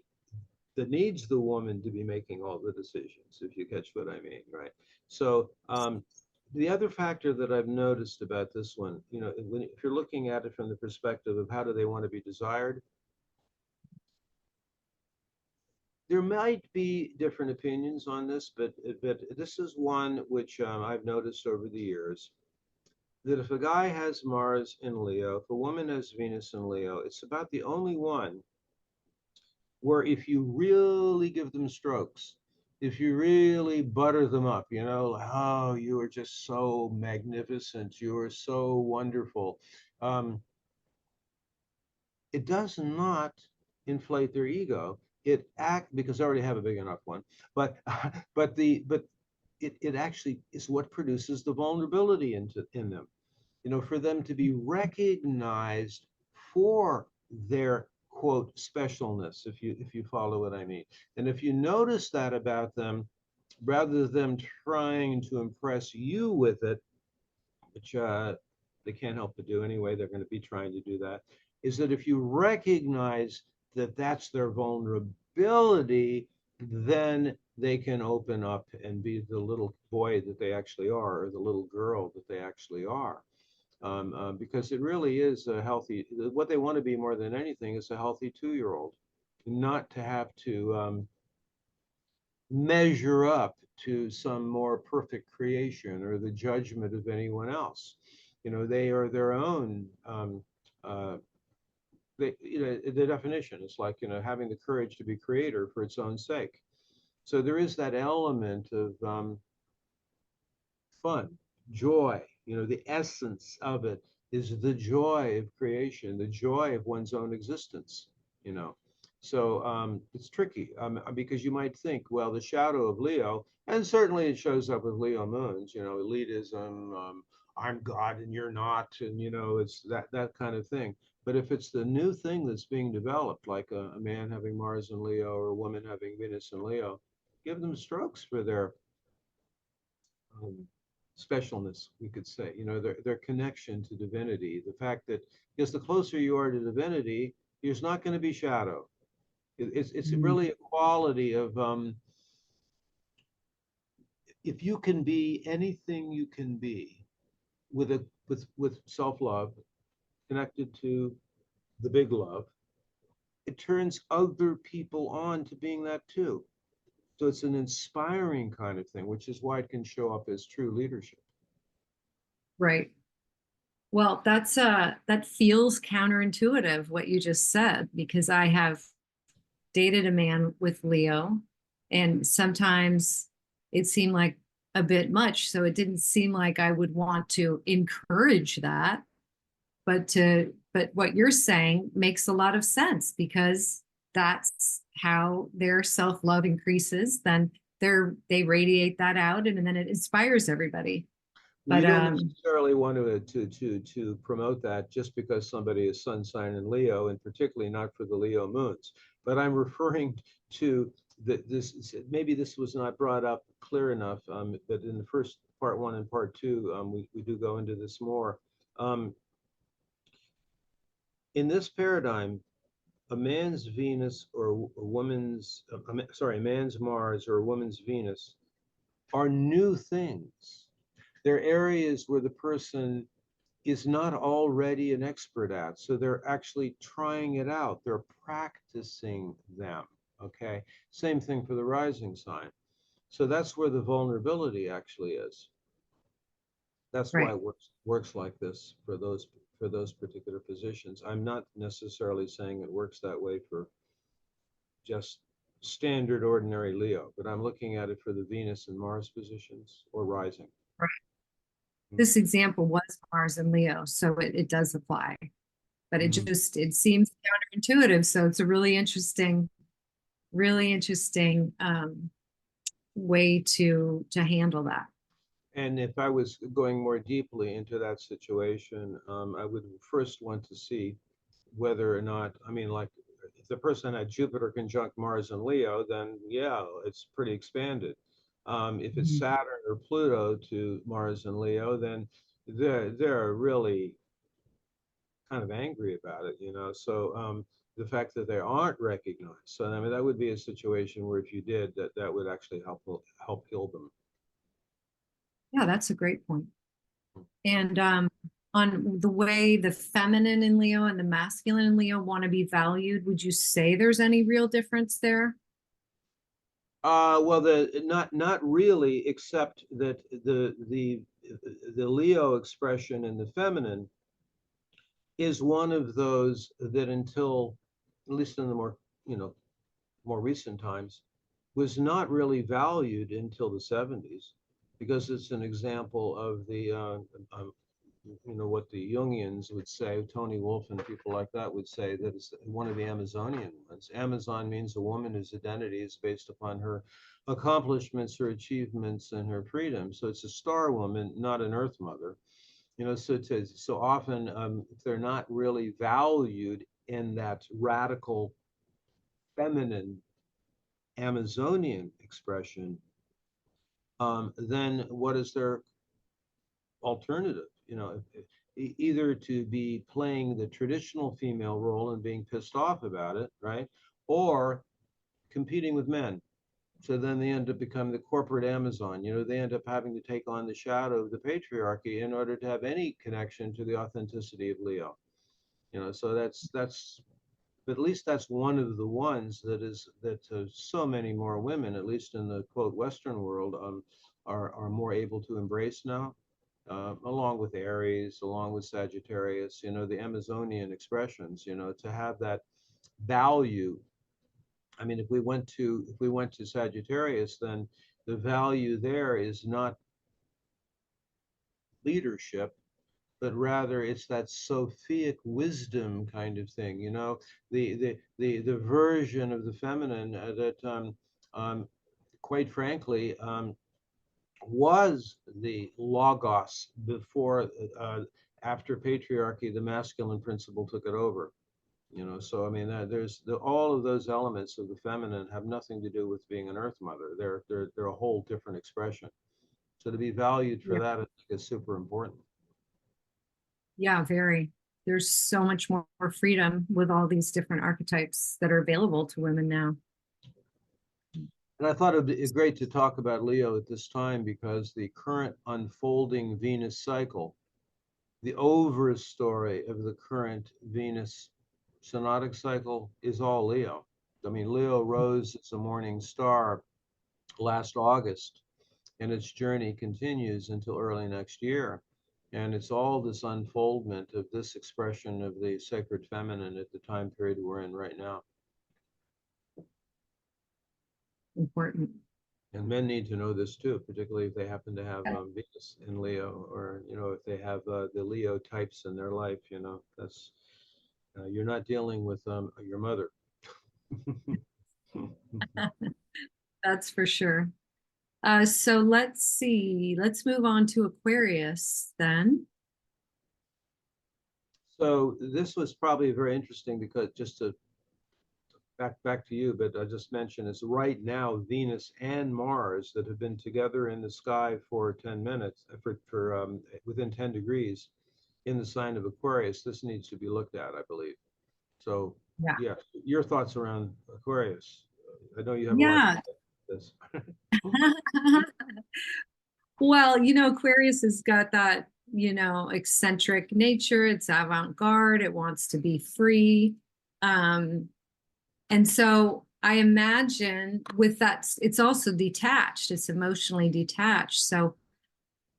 A: that needs the woman to be making all the decisions, if you catch what I mean, right? So the other factor that I've noticed about this one, if you're looking at it from the perspective of how do they want to be desired, there might be different opinions on this, but this is one which I've noticed over the years, that if a guy has Mars in Leo, if a woman has Venus in Leo, it's about the only one where if you really give them strokes, if you really butter them up, like, oh, you are just so magnificent, you are so wonderful, um, it does not inflate their ego. It act because they already have a big enough one, but but it actually is what produces the vulnerability in them. For them to be recognized for their quote specialness, if you follow what I mean. And if you notice that about them, rather than trying to impress you with it, which they can't help but do anyway, they're going to be trying to do that, is that if you recognize that that's their vulnerability, then they can open up and be the little boy that they actually are, or the little girl that they actually are. Because it really is a healthy, what they want to be more than anything is a healthy 2-year-old, not to have to measure up to some more perfect creation or the judgment of anyone else. They are their own. Uh, the definition is like having the courage to be creator for its own sake. So there is that element of fun, joy. The essence of it is the joy of creation, the joy of one's own existence. You know, so it's tricky because you might think, well, the shadow of Leo, and certainly it shows up with Leo moons. Elitism. I'm God and you're not, and it's that kind of thing. But if it's the new thing that's being developed, like a man having Mars in Leo or a woman having Venus in Leo, give them strokes for their um, specialness, we could say, their connection to divinity. The fact that, because the closer you are to divinity, there's not going to be shadow. It's
B: Mm.
A: really a quality of, if you can be anything you can be with self-love connected to the big love, it turns other people on to being that too. So it's an inspiring kind of thing, which is why it can show up as true leadership.
B: Right. Well, that feels counterintuitive what you just said, because I have dated a man with Leo, and sometimes it seemed like a bit much. So it didn't seem like I would want to encourage that. But what you're saying makes a lot of sense, because that's how their self-love increases. Then they radiate that out, and then it inspires everybody.
A: We
B: But
A: don't necessarily want to promote that just because somebody is sun sign in Leo, and particularly not for the Leo moons. But I'm referring to this. Maybe this was not brought up clear enough. But in the first part one and part two, we do go into this more. Um, in this paradigm, a man's Venus or a woman's, sorry, a man's Mars or a woman's Venus are new things. They're areas where the person is not already an expert at. So they're actually trying it out. They're practicing them. Okay. Same thing for the rising sign. So that's where the vulnerability actually is. That's why
B: right.
A: it works like this for those particular positions. I'm not necessarily saying it works that way for just standard ordinary Leo, but I'm looking at it for the Venus and Mars positions or rising.
B: Right.
A: Mm.
B: This example was Mars and Leo, so it does apply. But
A: Mhm.
B: it seems counterintuitive. So it's a really interesting way to handle that.
A: And if I was going more deeply into that situation, I would first want to see whether or not, I mean, like if the person had Jupiter conjunct Mars and Leo, then yeah, it's pretty expanded. If it's
B: Mhm.
A: Saturn or Pluto to Mars and Leo, then they're really kind of angry about it. So the fact that they aren't recognized. So I mean, that would be a situation where if you did that, that would actually help heal them.
B: Yeah, that's a great point. And on the way the feminine in Leo and the masculine in Leo want to be valued, would you say there's any real difference there?
A: Well, not really, except that the Leo expression in the feminine is one of those that until, at least in the more recent times, was not really valued until the 70s, because it's an example of the what the Jungians would say, Tony Wolff and people like that would say, that it's one of the Amazonian ones. Amazon means a woman whose identity is based upon her accomplishments, her achievements, and her freedom. So it's a star woman, not an earth mother. So often if they're not really valued in that radical feminine Amazonian expression, then what is their alternative? Either to be playing the traditional female role and being pissed off about it, right? Or competing with men. So then they end up becoming the corporate Amazon. They end up having to take on the shadow of the patriarchy in order to have any connection to the authenticity of Leo. So that's but at least that's one of the ones that so many more women, at least in the quote Western world, are more able to embrace now, along with Aries, along with Sagittarius. The Amazonian expressions. To have that value. I mean, if we went to Sagittarius, then the value there is not leadership, but rather it's that Sophic wisdom kind of thing, the version of the feminine that, quite frankly, was the logos before, after patriarchy, the masculine principle took it over. So I mean, all of those elements of the feminine have nothing to do with being an earth mother. They're a whole different expression. So to be valued for
B: Yeah.
A: that, I think, is super important.
B: Yeah, very. There's so much more freedom with all these different archetypes that are available to women now.
A: And I thought it'd be great to talk about Leo at this time because the current unfolding Venus cycle, the over story of the current Venus synodic cycle is all Leo. I mean, Leo rose as a morning star last August, and its journey continues until early next year. And it's all this unfoldment of this expression of the sacred feminine at the time period we're in right now.
B: Important.
A: And men need to know this too, particularly if they happen to have Venus in Leo, or if they have the Leo types in their life. That's you're not dealing with your mother.
B: That's for sure. So let's see. Let's move on to Aquarius then.
A: So this was probably very interesting because just to back to you, but I just mentioned is right now Venus and Mars that have been together in the sky for 10 minutes for within 10 degrees in the sign of Aquarius. This needs to be looked at, I believe. So
B: Yeah.
A: yeah, your thoughts around Aquarius. I know you have a lot to
B: Yeah.
A: say about this.
B: Well, Aquarius has got that, eccentric nature. It's avant-garde. It wants to be free. And so I imagine with that, it's also detached. It's emotionally detached. So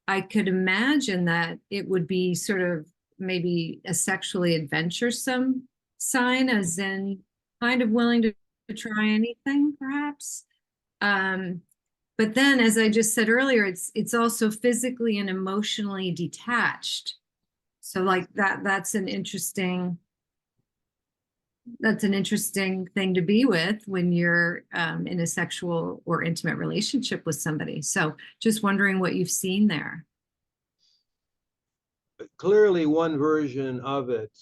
B: I could imagine that it would be sort of maybe a sexually adventuresome sign, as in kind of willing to try anything, perhaps. But then, as I just said earlier, it's also physically and emotionally detached. So like that's an interesting thing to be with when you're in a sexual or intimate relationship with somebody. So just wondering what you've seen there.
A: Clearly, one version of it,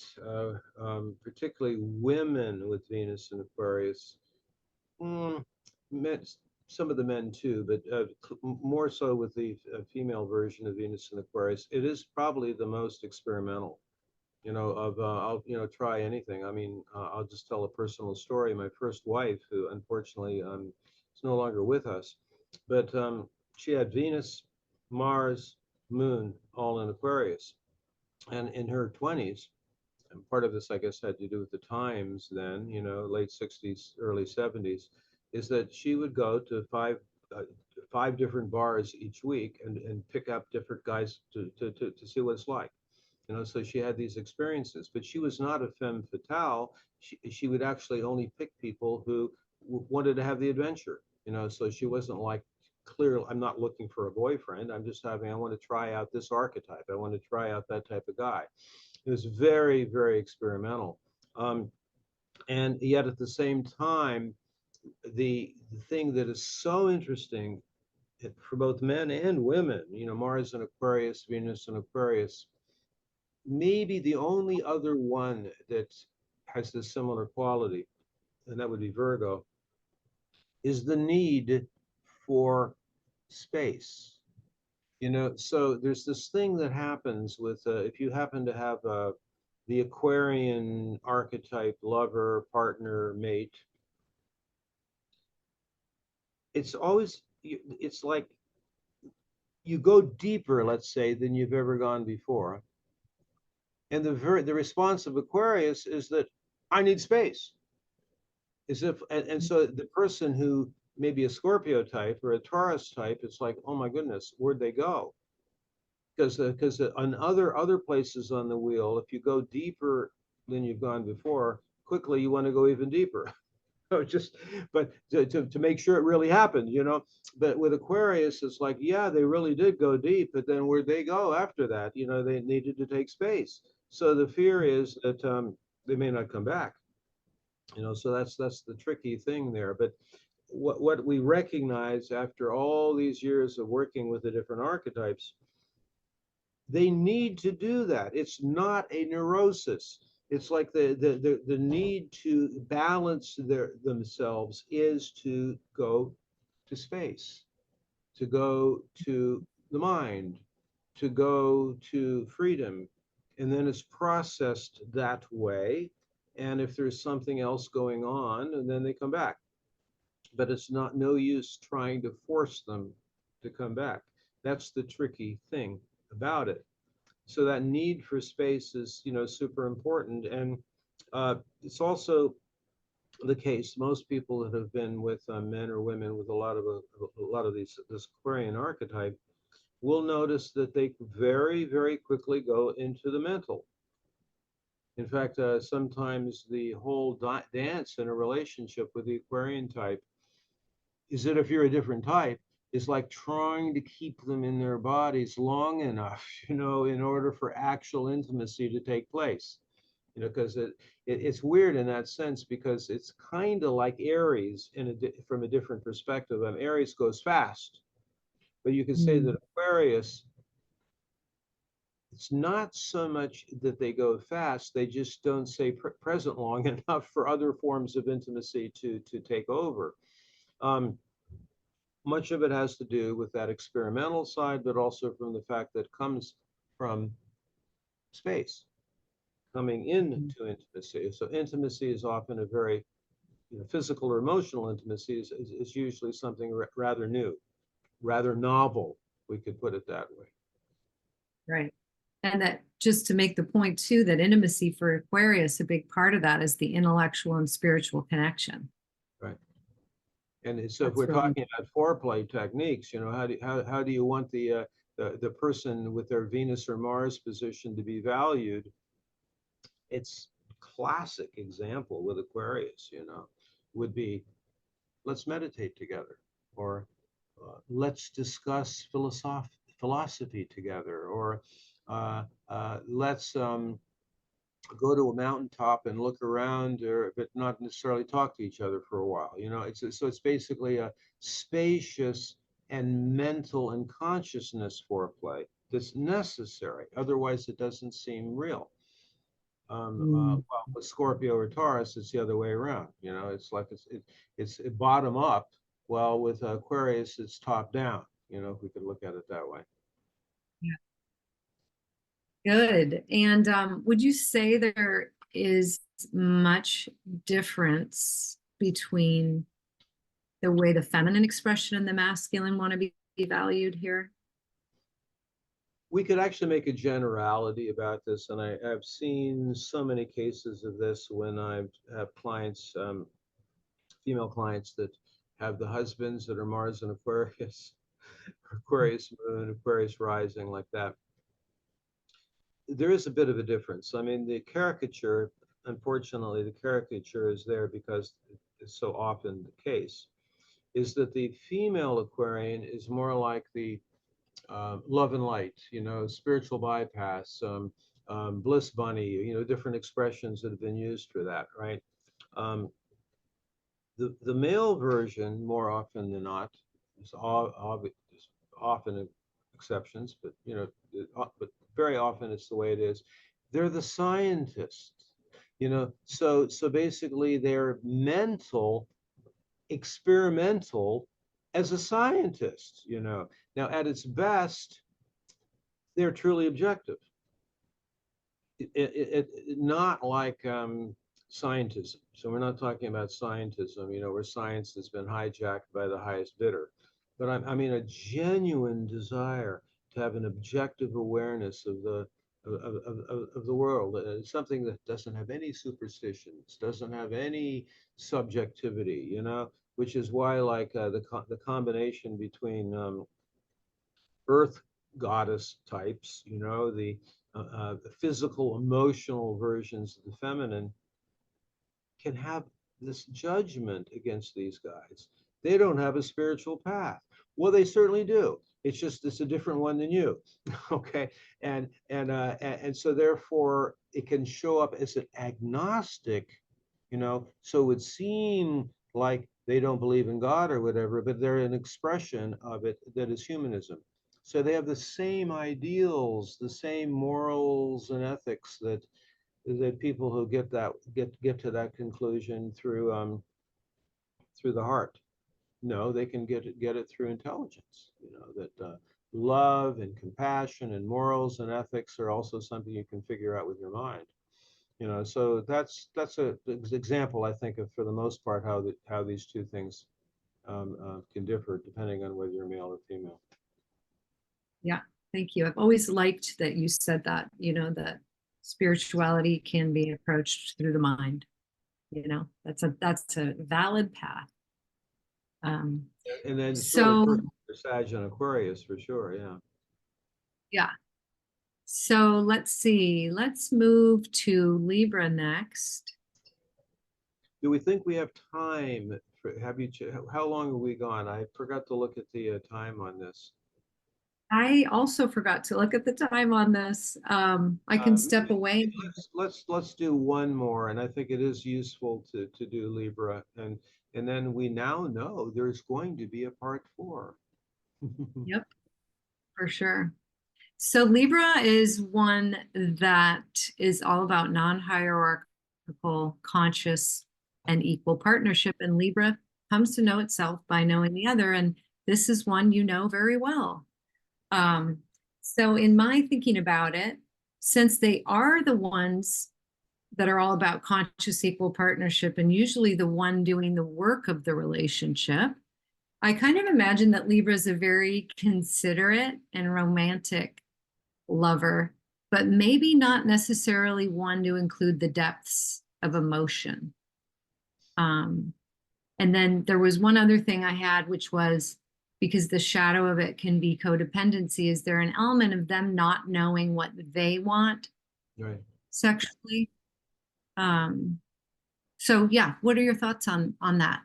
A: particularly women with Venus and Aquarius, men, some of the men too, but more so with the female version of Venus and Aquarius, it is probably the most experimental. I'll try anything. I mean, I'll just tell a personal story. My first wife, who unfortunately is no longer with us, but she had Venus, Mars, Moon, all in Aquarius, and in her 20s. And part of this, I guess, had to do with the times then, late 60s, early 70s, is that she would go to five different bars each week and pick up different guys to see what it's like. So she had these experiences, but she was not a femme fatale. She would actually only pick people who wanted to have the adventure, so she wasn't like, clearly, I'm not looking for a boyfriend. I want to try out this archetype. I want to try out that type of guy. It was very, very experimental. And yet at the same time, the thing that is so interesting for both men and women, Mars and Aquarius, Venus and Aquarius, maybe the only other one that has this similar quality, and that would be Virgo, is the need for space. So there's this thing that happens with if you happen to have the Aquarian archetype, lover, partner, mate, it's like you go deeper, let's say, than you've ever gone before. And the response of Aquarius is that I need space. As if, and so the person who may be a Scorpio type or a Taurus type, it's like, oh my goodness, where'd they go? Because on other places on the wheel, if you go deeper than you've gone before, quickly you want to go even deeper. But to make sure it really happened, But with Aquarius, it's like, yeah, they really did go deep, but then where'd they go after that? They needed to take space. So the fear is that they may not come back. So that's the tricky thing there. But what we recognize after all these years of working with the different archetypes, they need to do that. It's not a neurosis. It's like the need to balance themselves is to go to space, to go to the mind to go to freedom, and then it's processed that way. And if there's something else going on, and then they come back. But it's not no use trying to force them to come back. That's the tricky thing about it. So that need for space is, super important. And it's also the case. Most people that have been with men or women with a lot of this Aquarian archetype will notice that they very, very quickly go into the mental. In fact, sometimes the whole dance in a relationship with the Aquarian type is that if you're a different type, it's like trying to keep them in their bodies long enough, in order for actual intimacy to take place. Because it's weird in that sense, because it's kind of like Aries from a different perspective. Aries goes fast, but you could say that Aquarius, it's not so much that they go fast, they just don't stay present long enough for other forms of intimacy to take over. Much of it has to do with that experimental side, but also from the fact that it comes from space, coming into intimacy. So intimacy is often a very, physical or emotional intimacy is usually something rather new, rather novel. We could put it that way.
B: Right. And that, just to make the point too, that intimacy for Aquarius, a big part of that is the intellectual and spiritual connection.
A: Right. And so if
B: That's
A: we're
B: really
A: talking about foreplay techniques, how do you want the person with their Venus or Mars position to be valued? It's classic example with Aquarius, would be, let's meditate together, or let's discuss philosophy together, or let's go to a mountaintop and look around, but not necessarily talk to each other for a while. It's basically a spacious and mental and consciousness foreplay that's necessary. Otherwise, it doesn't seem real. Well, with Scorpio or Taurus, it's the other way around. It's like it's bottom up. Well, with Aquarius, it's top down. If we could look at it that way.
B: good. And would you say there is much difference between the way the feminine expression and the masculine want to be valued here?
A: We could actually make a generality about this, and I've seen so many cases of this when I have clients, female clients that have the husbands that are Mars and Aquarius, Aquarius moon, Aquarius rising, like that. There is a bit of a difference. I mean, the caricature, unfortunately, the caricature is there because it's so often the case, is that the female Aquarian is more like the love and light, spiritual bypass, bliss bunny, different expressions that have been used for that, right? The male version, more often than not, is often exceptions, but but very often it's the way it is. They're the scientists, so basically they're mental, experimental as a scientist. Now at its best, they're truly objective. Not like scientism. So we're not talking about scientism, where science has been hijacked by the highest bidder. But I mean a genuine desire to have an objective awareness of the world. It's something that doesn't have any superstitions, doesn't have any subjectivity, which is why, like, the combination between earth goddess types, the physical, emotional versions of the feminine, can have this judgment against these guys. They don't have a spiritual path. Well, they certainly do. It's a different one than you. Okay. And so therefore it can show up as an agnostic, so it would seem like they don't believe in God or whatever, but they're an expression of it that is humanism. So they have the same ideals, the same morals and ethics that people who get to that conclusion through the heart. No, they can get it through intelligence. That love and compassion and morals and ethics are also something you can figure out with your mind. So that's a example, I think, of, for the most part, how these two things can differ depending on whether you're male or female.
B: Yeah, thank you. I've always liked that you said that, that spirituality can be approached through the mind. That's a valid path.
A: And then it's really
B: So
A: perfect for Sag and Aquarius for sure. Yeah.
B: yeah. So let's see. Let's move to Libra next.
A: Do we think we have time? How long are we gone? I forgot to look at the time on this.
B: I also forgot to look at the time on this. I can step away.
A: Let's do one more, and I think it is useful to do Libra, and then we now know there's going to be a part 4.
B: Yep, for sure. So Libra is one that is all about non-hierarchical, conscious, and equal partnership. And Libra comes to know itself by knowing the other. And this is one you know very well. So in my thinking about it, since they are the ones that are all about conscious equal partnership and usually the one doing the work of the relationship, I kind of imagine that Libra is a very considerate and romantic lover, but maybe not necessarily one to include the depths of emotion. And then there was one other thing I had, which was, because the shadow of it can be codependency, is there an element of them not knowing what they want
A: Right.
B: sexually? So yeah, what are your thoughts on that?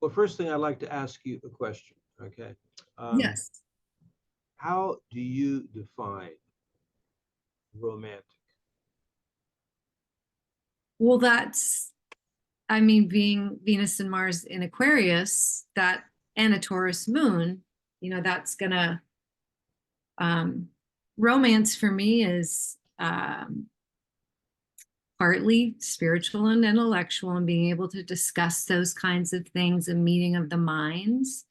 A: Well, first thing, I'd like to ask you a question. Okay.
B: Yes.
A: How do you define romantic?
B: Well, I mean, being Venus and Mars in Aquarius, that and a Taurus moon, that's gonna romance for me is partly spiritual and intellectual, and being able to discuss those kinds of things, a meeting of the minds.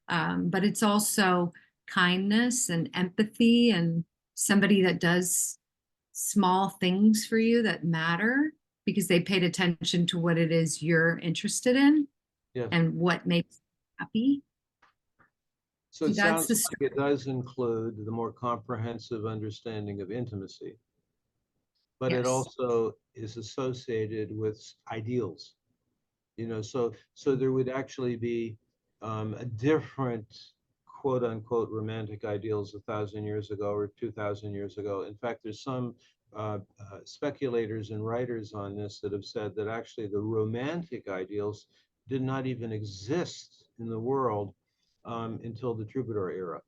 B: But it's also kindness and empathy, and somebody that does small things for you that matter because they paid attention to what it is you're interested in
A: Yes.
B: and what makes you happy.
A: So it sounds like it does include the more comprehensive understanding of intimacy, but it
B: Yes.
A: also is associated with ideals. So there would actually be a different quote unquote romantic ideals 1,000 years ago or 2,000 years ago. In fact, there's some speculators and writers on this that have said that actually the romantic ideals did not even exist in the world until the troubadour era.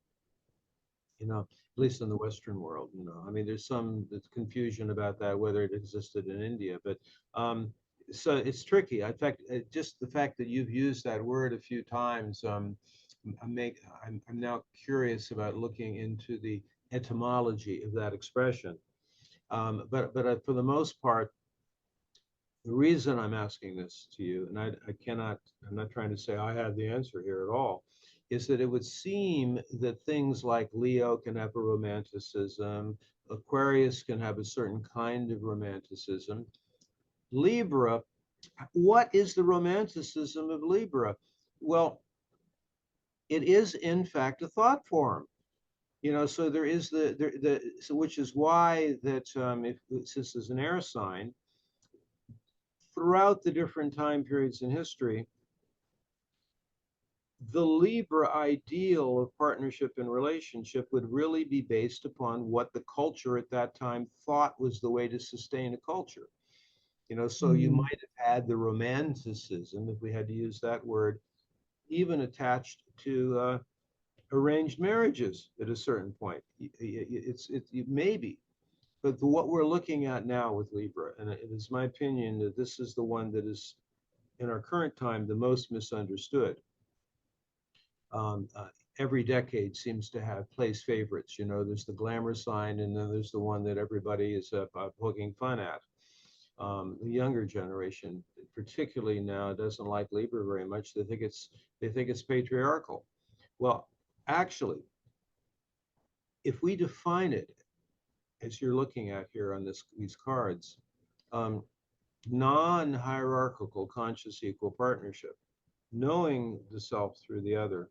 A: At least in the Western world. I mean, there's confusion about that, whether it existed in India, but so it's tricky. In fact, just the fact that you've used that word a few times, I'm now curious about looking into the etymology of that expression. But for the most part, the reason I'm asking this to you, and I'm not trying to say I have the answer here at all, is that it would seem that things like Leo can have a romanticism, Aquarius can have a certain kind of romanticism. Libra, what is the romanticism of Libra? Well, it is in fact a thought form. So there is so which is why that if this is an air sign, throughout the different time periods in history, the Libra ideal of partnership and relationship would really be based upon what the culture at that time thought was the way to sustain a culture. So you might have had the romanticism, if we had to use that word, even attached to arranged marriages at a certain point. It maybe, but what we're looking at now with Libra, and it is my opinion that this is the one that is, in our current time, the most misunderstood. Every decade seems to have place favorites. There's the glamour sign, and then there's the one that everybody is poking fun at. The younger generation, particularly now, doesn't like Libra very much. They think it's patriarchal. Well, actually, if we define it as you're looking at here on these cards, um, non-hierarchical conscious equal partnership, knowing the self through the other.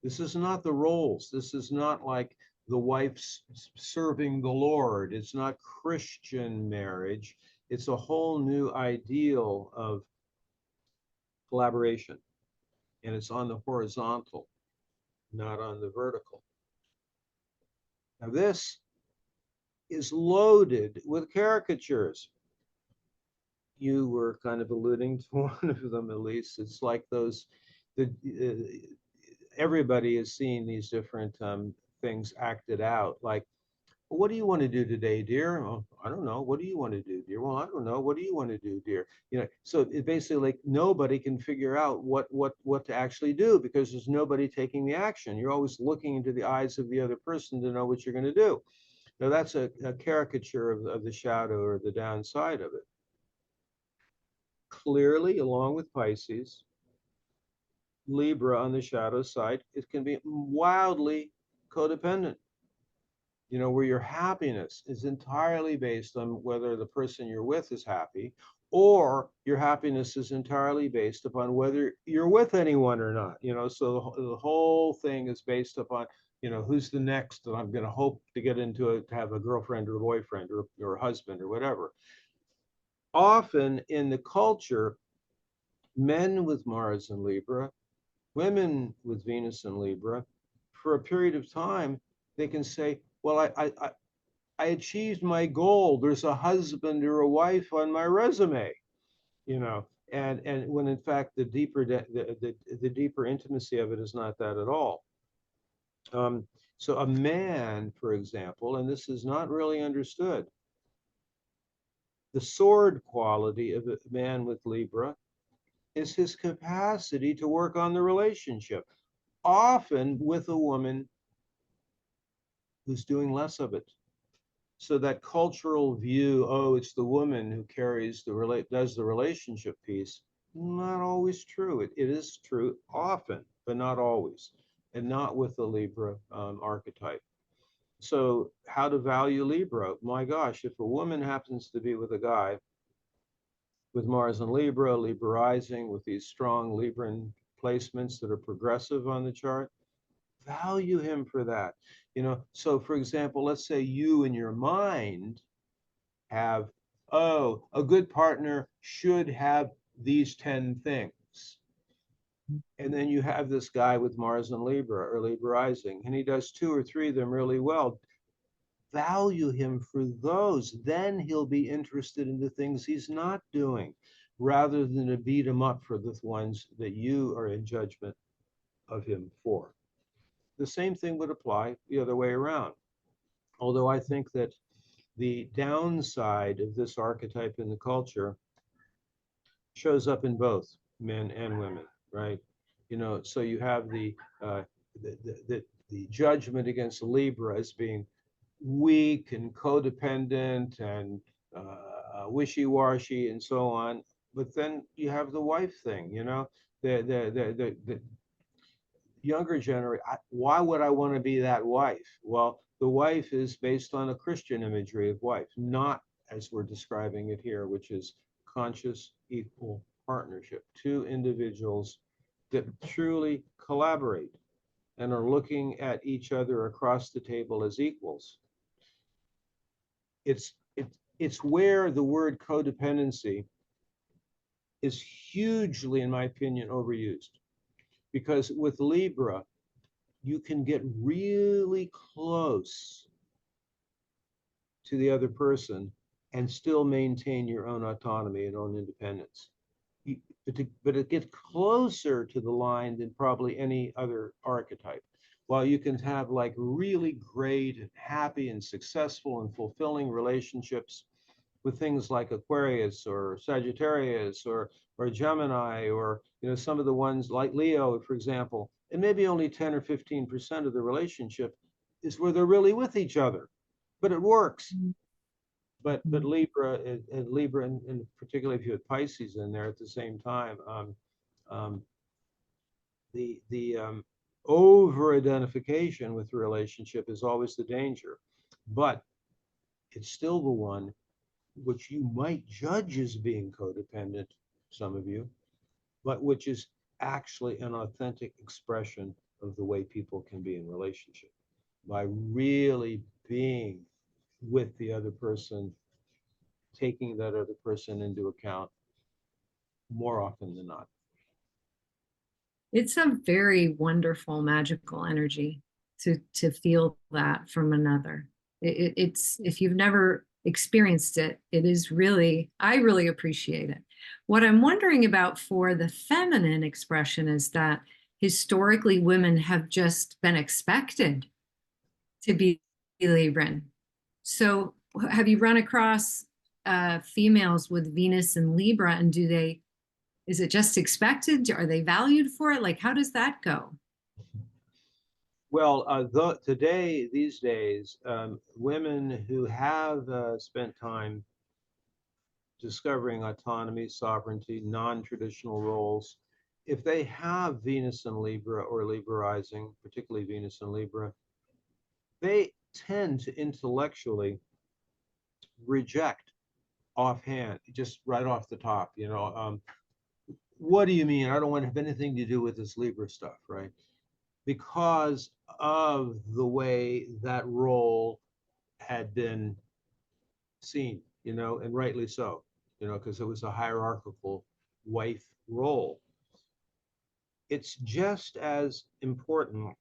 A: This is not the roles. This is not like the wife's serving the Lord. It's not Christian marriage. It's a whole new ideal of collaboration. And it's on the horizontal, not on the vertical. Now, this is loaded with caricatures. You were kind of alluding to one of them, Elise. It's like those, everybody is seeing these different things acted out. Like, well, what do you want to do today, dear? Oh, I don't know. What do you want to do, dear? Well, I don't know. What do you want to do, dear? You know, so it basically like nobody can figure out what to actually do because there's nobody taking the action. You're always looking into the eyes of the other person to know what you're going to do. Now that's a caricature of the shadow or the downside of it. Clearly, along with Pisces, Libra on the shadow side, it can be wildly codependent. You know, where your happiness is entirely based on whether the person you're with is happy, or your happiness is entirely based upon whether you're with anyone or not. You know, so the whole thing is based upon, you know, who's the next that I'm going to hope to get into to have a girlfriend or a boyfriend or a husband or whatever. Often in the culture, men with Mars and Libra, women with Venus and Libra, for a period of time, they can say, well, I achieved my goal. There's a husband or a wife on my resume, you know, and when in fact the deeper intimacy of it is not that at all. So a man, for example, and this is not really understood, the sword quality of a man with Libra is his capacity to work on the relationship, often with a woman who's doing less of it. So that cultural view, oh, it's the woman who carries does the relationship piece, not always true. It is true often, but not always, and not with the Libra archetype. So how to value Libra? My gosh, if a woman happens to be with a guy with Mars and Libra, Libra rising, with these strong Libran placements that are progressive on the chart, value him for that. You know, so for example, let's say you in your mind have, oh, a good partner should have these 10 things. And then you have this guy with Mars and Libra or Libra rising, and he does 2 or 3 of them really well. Value him for those. Then he'll be interested in the things he's not doing, rather than to beat him up for the ones that you are in judgment of him for. The same thing would apply the other way around. Although I think that the downside of this archetype in the culture shows up in both men and women, right? You know, so you have the judgment against Libra as being weak and codependent and wishy-washy and so on. But then you have the wife thing, you know, the younger generation. Why would I want to be that wife? Well, the wife is based on a Christian imagery of wife, not as we're describing it here, which is conscious equal partnership, 2 individuals that truly collaborate and are looking at each other across the table as equals. It's where the word codependency is hugely, in my opinion, overused. Because with Libra, you can get really close to the other person and still maintain your own autonomy and own independence. But it gets closer to the line than probably any other archetype. While you can have like really great and happy and successful and fulfilling relationships with things like Aquarius or Sagittarius or Gemini, or you know, some of the ones like Leo, for example, and maybe only 10 or 15% of the relationship is where they're really with each other, but it works. But Libra and particularly if you had Pisces in there at the same time, the over-identification with the relationship is always the danger. But it's still the one which you might judge as being codependent, some of you, but which is actually an authentic expression of the way people can be in relationship, by really being with the other person, taking that other person into account more often than not.
B: It's a very wonderful, magical energy to feel that from another. It's, if you've never experienced it, it is really, I really appreciate it. What I'm wondering about for the feminine expression is that historically women have just been expected to be Libran. So have you run across females with Venus and Libra, and do they, is it just expected? Are they valued for it? Like, how does that go?
A: Well, today, these days, women who have spent time discovering autonomy, sovereignty, non-traditional roles, if they have Venus in Libra or Libra rising, particularly Venus in Libra, they tend to intellectually reject offhand, just right off the top, what do you mean? I don't want to have anything to do with this Libra stuff, right? Because of the way that role had been seen, and rightly so, because it was a hierarchical wife role. It's just as important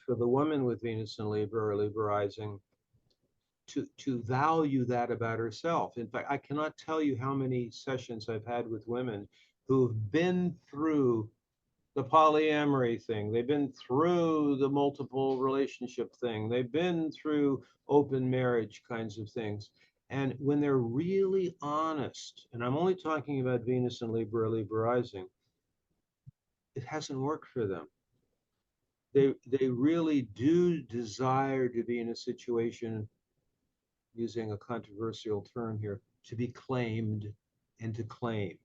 A: for the woman with Venus in Libra or Libra rising to value that about herself. In fact, I cannot tell you how many sessions I've had with women who've been through the polyamory thing, they've been through the multiple relationship thing, they've been through open marriage kinds of things. And when they're really honest, and I'm only talking about Venus and Libra, Libra rising, it hasn't worked for them. They really do desire to be in a situation, using a controversial term here, to be claimed and to claim.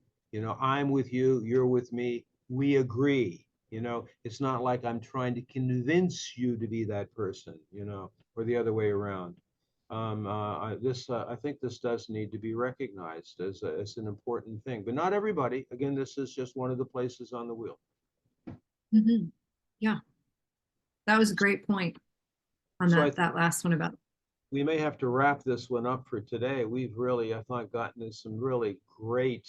A: I'm with you, you're with me, we agree. It's not like I'm trying to convince you to be that person, or the other way around. I think this does need to be recognized as an important thing, but not everybody. Again, this is just one of the places on the wheel.
B: Mm-hmm. Yeah, that was a great point on
A: So
B: that last one about.
A: we may have to wrap this one up for today. We've really, I thought, gotten to some really great,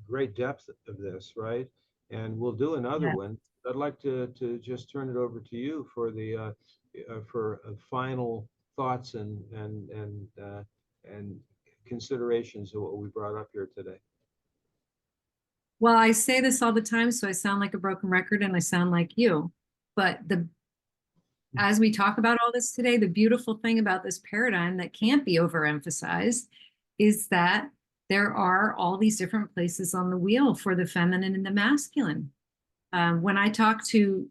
A: great depth of this, right? And we'll do another
B: Yeah.
A: one. I'd like to just turn it over to you for the for final thoughts and considerations of what we brought up here today.
B: Well, I say this all the time, so I sound like a broken record and I sound like you. But as we talk about all this today, the beautiful thing about this paradigm that can't be overemphasized is that there are all these different places on the wheel for the feminine and the masculine. When I talk to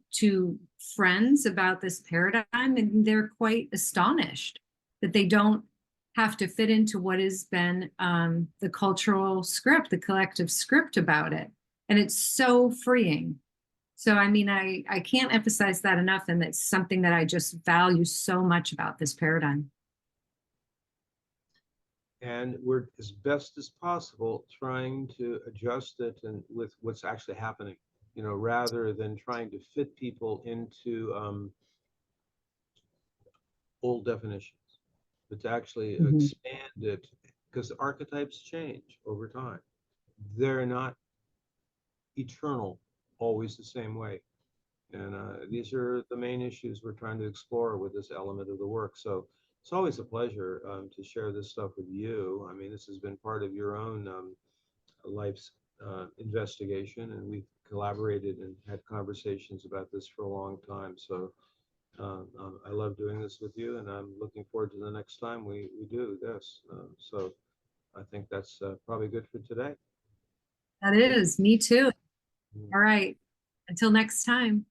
B: friends about this paradigm, and they're quite astonished that they don't have to fit into what has been the cultural script, the collective script about it. And it's so freeing. So, I mean, I can't emphasize that enough. And it's something that I just value so much about this paradigm.
A: And we're, as best as possible, trying to adjust it and with what's actually happening, rather than trying to fit people into old definitions, but to actually expand it, because the archetypes change over time. They're not eternal, always the same way. And these are the main issues we're trying to explore with this element of the work. So it's always a pleasure to share this stuff with you. I mean, this has been part of your own life's investigation, and we've collaborated and had conversations about this for a long time. So I love doing this with you, and I'm looking forward to the next time we do this. So I think that's probably good for today.
B: That is, me too. All right. Until next time.